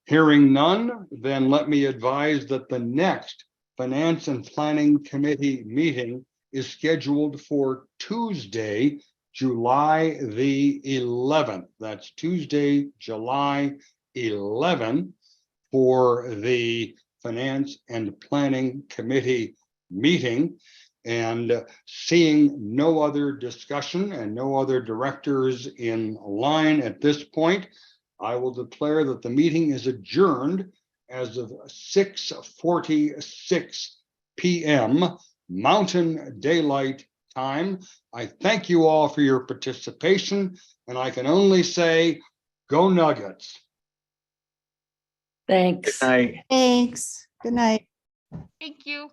Hearing none, then let me advise that the next Finance and Planning Committee meeting is scheduled for Tuesday, July the 11th. That's Tuesday, July 11th for the Finance and Planning Committee meeting. And seeing no other discussion and no other directors in line at this point, I will declare that the meeting is adjourned as of 6:46 p.m. Mountain Daylight Time. I thank you all for your participation, and I can only say, go Nuggets. Thanks. Good night. Thanks. Good night. Thank you.